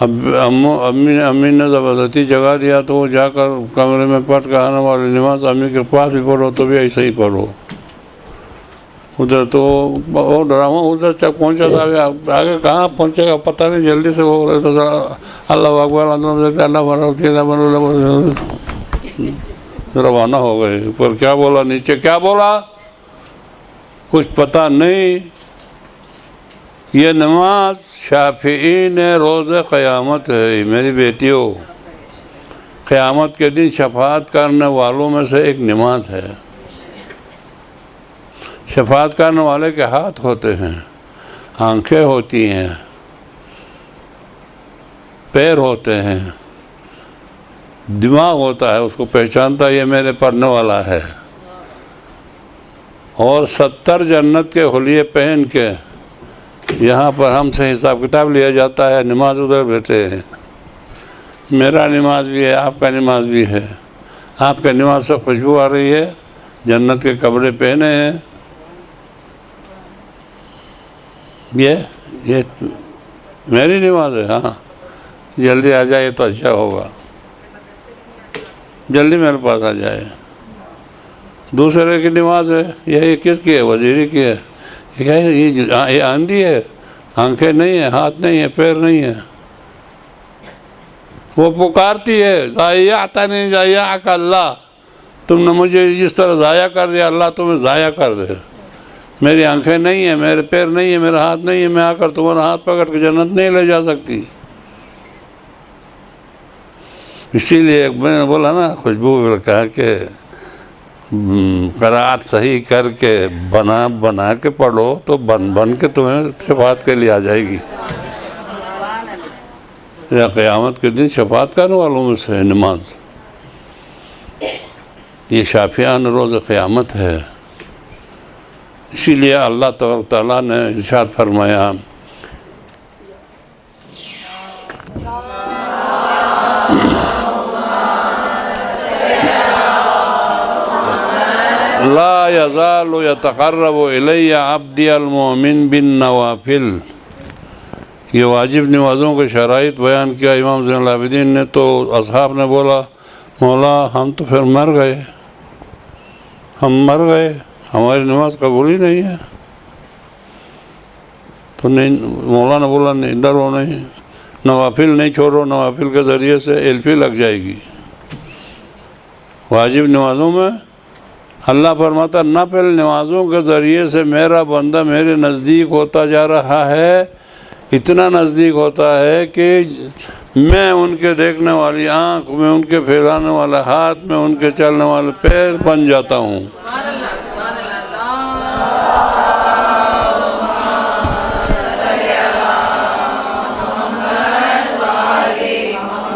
Speaker 2: امی نے زبردستی جگہ دیا تو وہ جا کر کمرے میں پڑھ کے آنے والی نماز امی کے پاس بھی پڑھو تو بھی ایسے ہی پڑھو. ادھر تو وہ ڈراما ادھر تک پہنچا تھا، آگے کہاں پہنچے گا پتہ نہیں. جلدی سے وہ اللہ اکبر روانہ ہو گئے. اوپر کیا بولا، نیچے کیا بولا، کچھ پتہ نہیں. یہ نماز شافعین روز قیامت ہے میری بیٹیوں. قیامت کے دن شفاعت کرنے والوں میں سے ایک نماز ہے. شفاعت کرنے والے کے ہاتھ ہوتے ہیں، آنکھیں ہوتی ہیں، پیر ہوتے ہیں، دماغ ہوتا ہے، اس کو پہچانتا یہ میرے پڑھنے والا ہے. اور 70 جنت کے حلیے پہن کے یہاں پر ہم سے حساب کتاب لیا جاتا ہے. نماز ادھر بیٹھے ہیں، میرا نماز بھی ہے، آپ کا نماز بھی ہے. آپ کا نماز سے خوشبو آ رہی ہے، جنت کے کپڑے پہنے ہیں. یہ میری نماز ہے. ہاں جلدی آ جائے تو اچھا ہوگا، جلدی میرے پاس آ جائے. دوسرے کی نماز ہے، یہ کس کی ہے؟ وزیری کی ہے. یہ آندھی ہے، آنکھیں نہیں ہیں، ہاتھ نہیں ہے، پیر نہیں ہے. وہ پکارتی ہے ضائعتنی ضیعک اللہ، تم نے مجھے جس طرح ضائع کر دیا اللہ تمہیں ضائع کر دے. میری آنکھیں نہیں ہیں، میرے پیر نہیں ہیں، میرا ہاتھ نہیں ہے، میں آ کر تمہارا ہاتھ پکڑ کے جنت نہیں لے جا سکتی. اسی لیے میں نے بولا نا، خوشبو نے کہا کہ قرأت صحیح کر کے بنا کے پڑھو تو بن کے تمہیں شفاعت کے لیے آ جائے گی. یا قیامت کے دن شفاعت کرنے والوں میں سے نماز. یہ شافعان روز قیامت ہے. اسی لیے اللہ تبارک تعالیٰ نے ارشاد فرمایا، لا یزال یتقرب الی عبدی المؤمن بالنوافل. یہ واجب نمازوں کے شرائط بیان کیا امام زین العابدین نے. تو اصحاب نے بولا، مولا ہم تو پھر مر گئے، ہماری نماز قبول ہی نہیں ہے. تو نہیں، مولا نے بولا نہیں، ڈرو نہیں، نوافل نہیں چھوڑو، نوافل کے ذریعے سے ایلفی لگ جائے گی. واجب نمازوں میں اللہ فرماتا نفل نمازوں کے ذریعے سے میرا بندہ میرے نزدیک ہوتا جا رہا ہے، اتنا نزدیک ہوتا ہے کہ میں ان کے دیکھنے والی آنکھ، میں ان کے پھیلانے والا ہاتھ، میں ان کے چلنے والے پیر بن جاتا ہوں۔
Speaker 3: سبحان اللہ، سبحان اللہ۔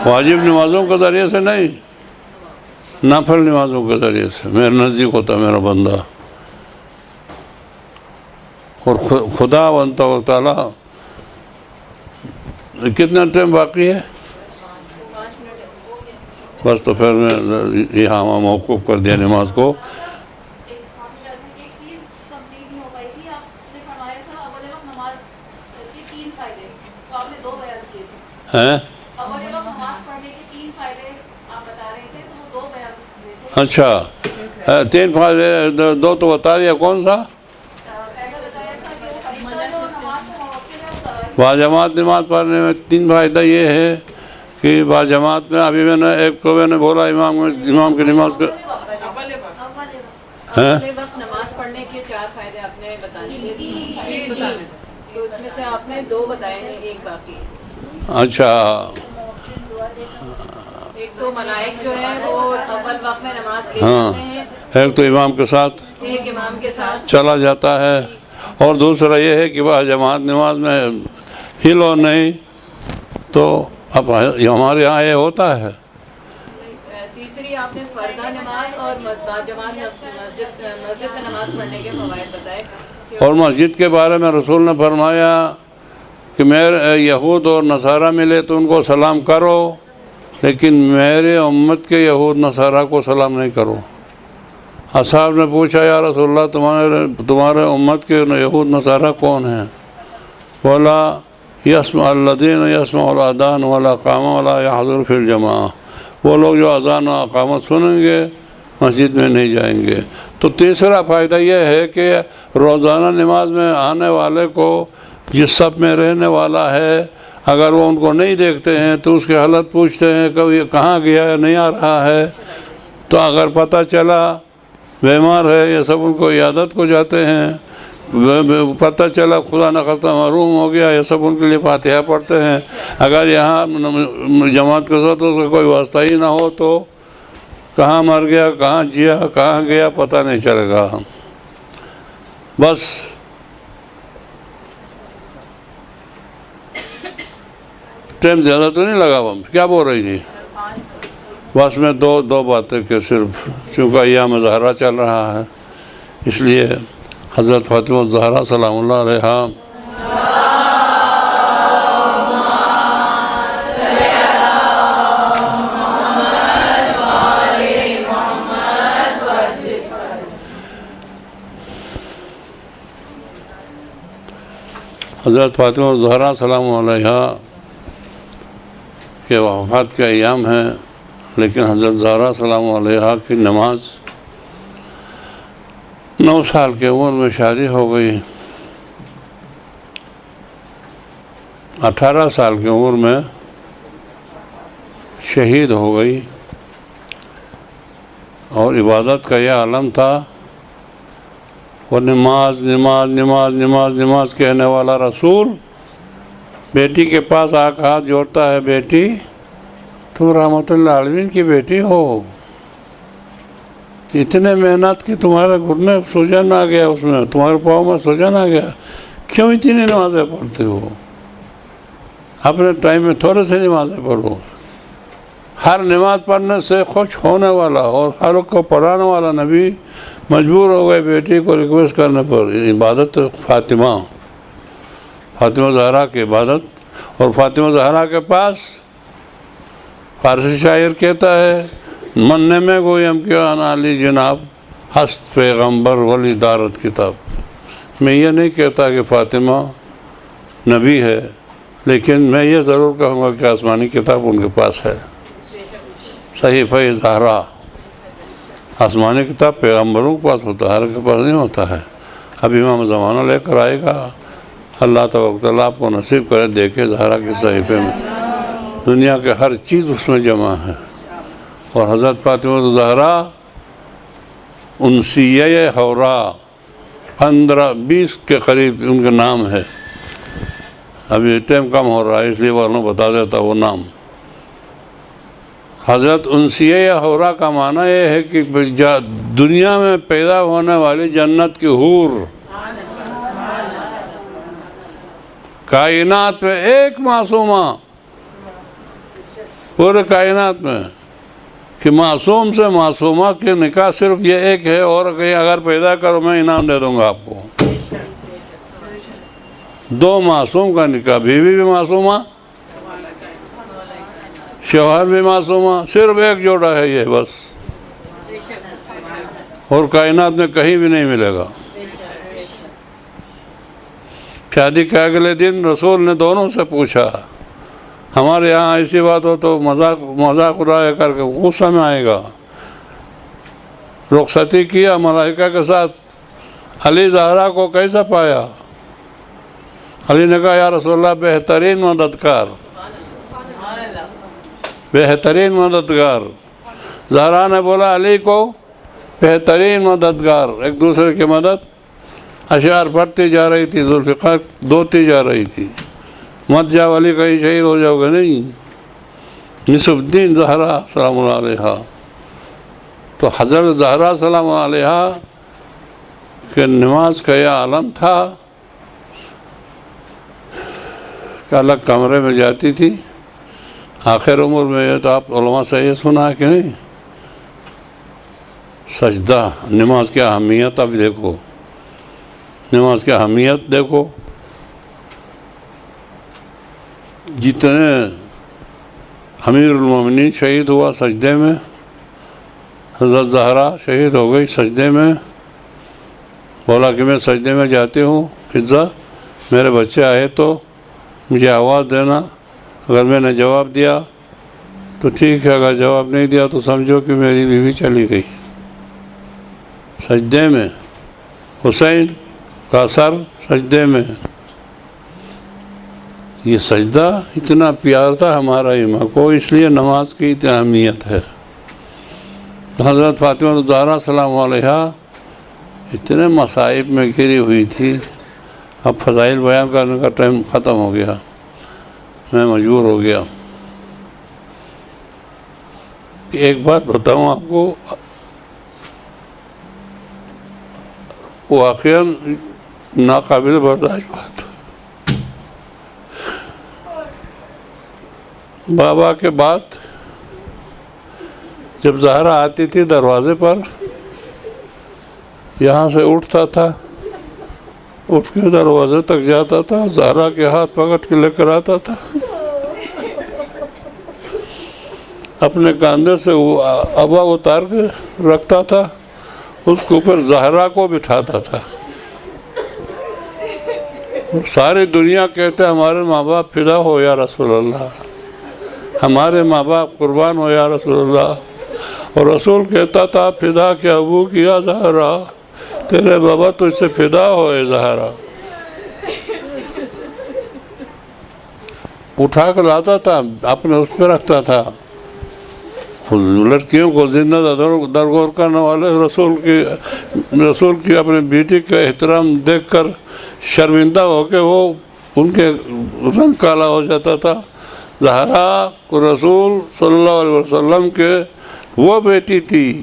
Speaker 2: واجب نمازوں کے ذریعے سے نہیں، نفل نمازوں کے ذریعے سے میرے نزدیک ہوتا میرا بندہ۔ اور خدا بنتا و تعالیٰ، کتنا ٹائم باقی ہے؟
Speaker 3: 5 منٹ
Speaker 2: بس تو پھر میں یہاں موقوف کر دیا نماز کو۔
Speaker 4: ایک چیز کمپلیٹ نہیں ہو پائی تھی، آپ نے فرمایا تھا اول وقت نماز کے 3 فائدے، تو آپ نے 2 بیان کیے تھے۔
Speaker 2: ہیں؟
Speaker 4: اول وقت نماز پڑھنے کے 3 فائدے آپ بتا رہے تھے، تو وہ 2 بیان کیے تھے۔
Speaker 2: اچھا، 3 فائدے، 2 تو بتا دیا، کون سا؟
Speaker 4: پہلا بتایا تھا کہ وہ فرشتہ جو نماز کو موقع ہے،
Speaker 2: باجماعت نماز پڑھنے میں 3 فائدہ یہ ہے کہ باجماعت میں ابھی میں نے بولا امام کی نماز کا
Speaker 3: اول وقت نماز پڑھنے کے 4 فائدے آپ نے بتانے تھے، تو اس میں سے آپ نے 2 بتائے ہیں، ایک باقی ہے۔
Speaker 2: اچھا،
Speaker 3: ایک تو ملائک جو ہے وہ اول وقت میں نماز لے
Speaker 2: ہاں،
Speaker 3: جاتے ہیں،
Speaker 2: ایک تو امام کے ساتھ
Speaker 3: ایک امام کے ساتھ
Speaker 2: چلا جاتا ہے، اور دوسرا یہ ہے کہ باجماعت نماز میں ہلو نہیں، تو اب ہمارے یہاں یہ ہوتا ہے۔
Speaker 3: تیسری آپ نے فردہ نماز اور باجماعت مسجد میں نماز پڑھنے کے فوائد بتائے۔
Speaker 2: اور مسجد کے بارے میں رسول نے فرمایا کہ میرے یہود اور نصارہ ملے تو ان کو سلام کرو، لیکن میرے امت کے یہود نصارہ کو سلام نہیں کرو۔ اصحاب نے پوچھا یا رسول اللہ تمہارے امت کے یہود نصارہ کون ہیں؟ بولا یسمع الذین یسمع الاذان والاقامہ ولا یحضر فی الجماعہ، وہ لوگ جو اذان و اقامت سنیں گے مسجد میں نہیں جائیں گے۔ تو تیسرا فائدہ یہ ہے کہ روزانہ نماز میں آنے والے کو جس صف میں رہنے والا ہے، اگر وہ ان کو نہیں دیکھتے ہیں تو اس کی حالت پوچھتے ہیں کہ یہ کہاں گیا ہے، نہیں آ رہا ہے، تو اگر پتہ چلا بیمار ہے یہ سب ان کو عیادت کو جاتے ہیں، پتہ چلا خدا نخواستہ محروم ہو گیا یہ سب ان کے لیے فاتحہ پڑھتے ہیں۔ اگر یہاں جماعت کے ساتھ اس کا کوئی واسطہ ہی نہ ہو تو کہاں مر گیا، کہاں جیا، کہاں گیا پتہ نہیں چلے گا۔ بس ٹائم زیادہ تو نہیں لگا، کیا بول رہی تھی؟ بس میں دو باتیں کہ صرف چونکہ ایام زہرا چل رہا ہے اس لیے حضرت فاطمہ الزہرا سلام اللہ علیہا حضرت فاطمہ الزہرا سلام علیہا کے وفات کے ایام ہیں، لیکن حضرت زہرا سلام علیہا کی نماز 9 سال کی عمر میں شادی ہو گئی، 18 سال کی عمر میں شہید ہو گئی، اور عبادت کا یہ عالم تھا، وہ نماز نماز نماز نماز نماز کہنے والا رسول بیٹی کے پاس آ کے ہاتھ جوڑتا ہے، بیٹی تم رحمت اللہ عالمین کی بیٹی ہو، اتنے محنت کی تمہارے گھٹنے سوجن آ گیا، اس میں تمہارے پاؤں میں سوجن آ گیا، کیوں اتنی نمازیں پڑھتے ہو؟ اپنے ٹائم میں تھوڑے سے نمازیں پڑھو۔ ہر نماز پڑھنے سے خوش ہونے والا اور ہر کو پڑھانے والا نبی مجبور ہو گئے بیٹی کو ریکویسٹ کرنے پر عبادت فاطمہ زہرا کی عبادت۔ اور فاطمہ زہرا کے پاس فارسی شاعر کہتا ہے مننے میں گویم کیا انا علی جناب ہست پیغمبر ولی دارت کتاب، میں یہ نہیں کہتا کہ فاطمہ نبی ہے، لیکن میں یہ ضرور کہوں گا کہ آسمانی کتاب ان کے پاس ہے، صحیفہ زہرا آسمانی کتاب پیغمبروں کے پاس ہوتا ہے، ہر کے پاس نہیں ہوتا ہے۔ اب امام زمانہ لے کر آئے گا، اللہ تبارک تعالیٰ آپ کو نصیب کرے دیکھے زہرا کے صحیفے میں دنیا کے ہر چیز اس میں جمع ہے، اور حضرت فاطمہ زہرا انسیہ حورا 15-20 کے قریب ان کا نام ہے. ابھی ٹائم کم ہو رہا ہے اس لیے ورنہ بتا دیتا وہ نام. حضرت انسیہ حورا کا معنی یہ ہے کہ دنیا میں پیدا ہونے والی جنت کی حور. کائنات میں ایک معصومہ پورے کائنات میں کہ معصوم سے معصومہ کے نکاح صرف یہ ایک ہے، اور کہیں اگر پیدا کرو میں انعام دے دوں گا آپ کو. 2 معصوم کا نکاح، بیوی بھی معصومہ، شوہر بھی معصومہ، صرف ایک جوڑا ہے یہ بس، اور کائنات میں کہیں بھی نہیں ملے گا. شادی کے اگلے دن رسول نے دونوں سے پوچھا، ہمارے یہاں ایسی بات ہو تو مذاق اڑایا کر کے غصہ میں آئے گا. رخصتی کیا ملائکہ کے ساتھ. علی زہرا کو کیسا پایا؟ علی نے کہا یا رسول اللہ بہترین مددگار، بہترین مددگار. زہرا نے بولا علی کو بہترین مددگار. ایک دوسرے کی مدد اشعار پڑھتی جا رہی تھی، ذوالفقار دھوتی جا رہی تھی. مت جاؤ علی کہیں شہید ہو جاؤ گے. نہیں، نصف الدین زہرا سلام اللہ علیہا. تو حضرت زہرا سلام اللہ علیہا کہ نماز کا یہ عالم تھا کہ الگ کمرے میں جاتی تھی. آخر عمر میں یہ تو آپ علماء سے یہ سنا ہے کہ نہیں، سجدہ. نماز کی اہمیت اب دیکھو، نماز کی اہمیت دیکھو. جتنے امیر المومنین شہید ہوا سجدے میں، حضرت زہرا شہید ہو گئی سجدے میں. بولا کہ میں سجدے میں جاتی ہوں، فضا میرے بچے آئے تو مجھے آواز دینا. اگر میں نے جواب دیا تو ٹھیک ہے، اگر جواب نہیں دیا تو سمجھو کہ میری بیوی چلی گئی. سجدے میں حسین کا سر سجدے میں. یہ سجدہ اتنا پیار تھا ہمارا امام کو، اس لیے نماز کی اتنی اہمیت ہے. حضرت فاطمہ زہرا سلام علیہا اتنے مصائب میں گھری ہوئی تھی. اب فضائل بیان کرنے کا ٹائم ختم ہو گیا، میں مجبور ہو گیا. ایک بات بتاؤں آپ کو، واقعاً ناقابل برداشت بات. بابا کے بعد جب زہرا آتی تھی دروازے پر، یہاں سے اٹھتا تھا، اٹھ کے دروازے تک جاتا تھا، زہرا کے ہاتھ پکڑ کے لے کر آتا تھا. اپنے کاندھے سے وہ ابا اتار کے رکھتا تھا، اس کے اوپر زہرا کو بٹھاتا تھا. ساری دنیا کہتے ہمارے ماں باپ فدا ہو یا رسول اللہ، ہمارے ماں باپ قربان ہو یا رسول اللہ. اور رسول کہتا تھا فدا کے ابو کیا زہرا، تیرے بابا تو اس سے فدا ہوئے زہرا. اٹھا کر لاتا تھا، اپنے اس پہ رکھتا تھا. لڑکیوں کو زندہ درگور کرنے والے رسول کی اپنے بیٹی کا احترام دیکھ کر شرمندہ ہو کے وہ ان کے رنگ کالا ہو جاتا تھا. زہرا رسول صلی اللہ علیہ وسلم کے وہ بیٹی تھی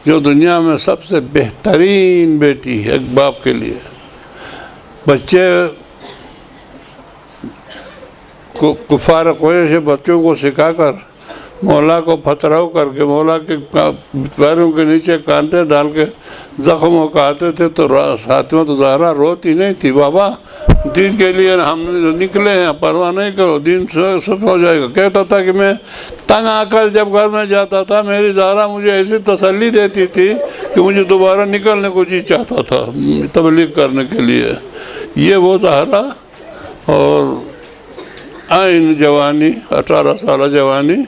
Speaker 2: جو دنیا میں سب سے بہترین بیٹی ہے ایک باپ کے لیے. بچے کفار قریش بچوں کو سکھا کر مولا کو پتھراؤ کر کے مولا کے پیروں کے نیچے کانٹے ڈال کے زخموں کا آتے تھے تو فاطمہ زہرا روتی نہیں تھی. بابا دین کے لیے ہم نکلے ہیں، پرواہ نہیں کرو، دین سب ہو جائے گا. کہتا تھا کہ میں تنگ آ کر جب گھر میں جاتا تھا میری زہرا مجھے ایسی تسلی دیتی تھی کہ مجھے دوبارہ نکلنے کو جی چاہتا تھا تبلیغ کرنے کے لیے. یہ وہ زہرا. اور آئین جوانی، 18 سالہ جوانی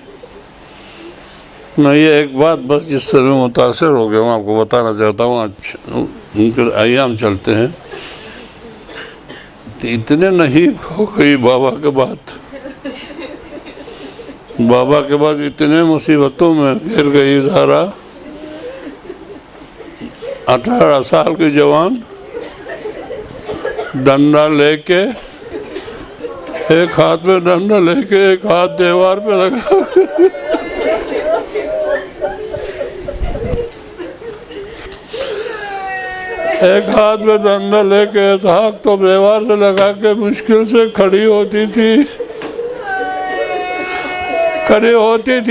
Speaker 2: میں یہ ایک بات بس جس سے میں متاثر ہو گیا ہوں آپ کو بتانا چاہتا ہوں. ان کے ایام چلتے ہیں، اتنے نحیف ہو گئی بابا کے بعد بابا کے بعد اتنے مصیبتوں میں گر گئی زہرا، 18 سال کی جوان، ڈنڈا لے کے، ایک ہاتھ میں ڈنڈا لے کے ایک ہاتھ دیوار پہ لگا، ایک ہاتھ میں ڈنڈا لے کے ہاتھ تو دیوار سے لگا کے مشکل سے کھڑی ہوتی تھی،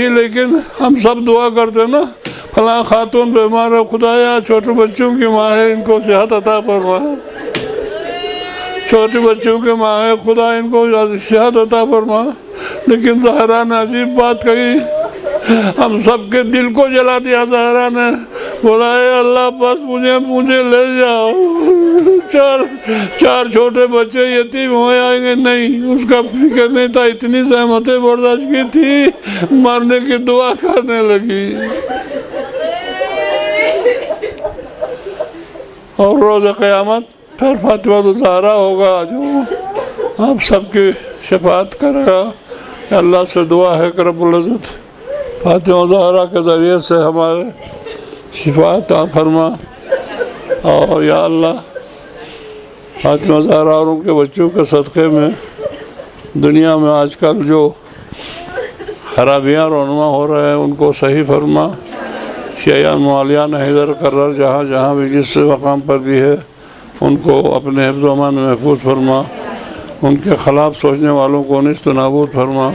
Speaker 2: لیکن ہم سب دعا کرتے نا، فلاں خاتون بیمار ہے، خدایا چھوٹے بچوں کی ماں ہے، ان کو صحت عطا فرما، چھوٹے بچوں کی ماں ہے، خدا ان کو صحت عطا فرما۔ لیکن زہرا نے عجیب بات کہی، ہم سب کے دل کو جلا دیا۔ زہرا نے بولا اے اللہ بس مجھے لے جاؤ، چار چھوٹے بچے یتیم ہو جائیں گے، نہیں، اس کا فکر نہیں تھا، اتنی زحمتیں برداشت کی تھی، مرنے کی دعا کرنے لگی۔ اور روز قیامت پھر فاطمہ الزہرا ہوگا جو آپ سب کی شفاعت کرے گا۔ اللہ سے دعا ہے کہ رب العزت فاطمہ الزہرا کے ذریعے سے ہمارے شفاعت فرما، اور یا اللہ فاطمہ الزہرا اور ان کے بچوں کے صدقے میں دنیا میں آج کل جو خرابیاں رونما ہو رہے ہیں ان کو صحیح فرما، شیعان معالیان حیدر کرر جہاں جہاں بھی جس مقام پر بھی ہے ان کو اپنے حفظ و امان میں محفوظ فرما، ان کے خلاف سوچنے والوں کو نیست و نابود فرما۔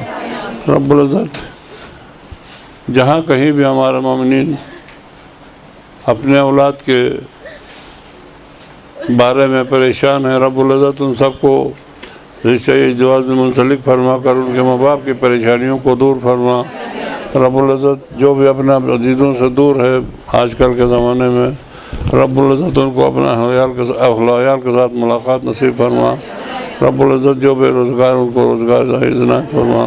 Speaker 2: رب العزت جہاں کہیں بھی ہمارے مومنین اپنے اولاد کے بارے میں پریشان ہیں، رب العزت ان سب کو رشتہ ازدواج میں منسلک فرما کر ان کے ماں باپ کی پریشانیوں کو دور فرما۔ رب العزت جو بھی اپنے عزیزوں سے دور ہے آج کل کے زمانے میں، رب العزت ان کو اپنا اہل کے ساتھ ملاقات نصیب فرما۔ رب العزت جو بے روزگار ان کو روزگار عنایت فرما۔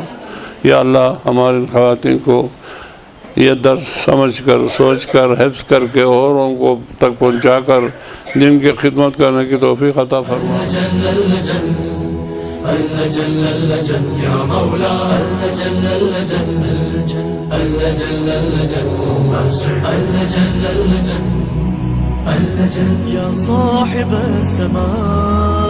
Speaker 2: یا اللہ ہماری ان خواتین کو یہ درس سمجھ کر، سوچ کر، حفظ کر کے اوروں کو تک پہنچا کر دین کی خدمت کرنے کی توفیق عطا فرما۔
Speaker 1: يا صاحب السماء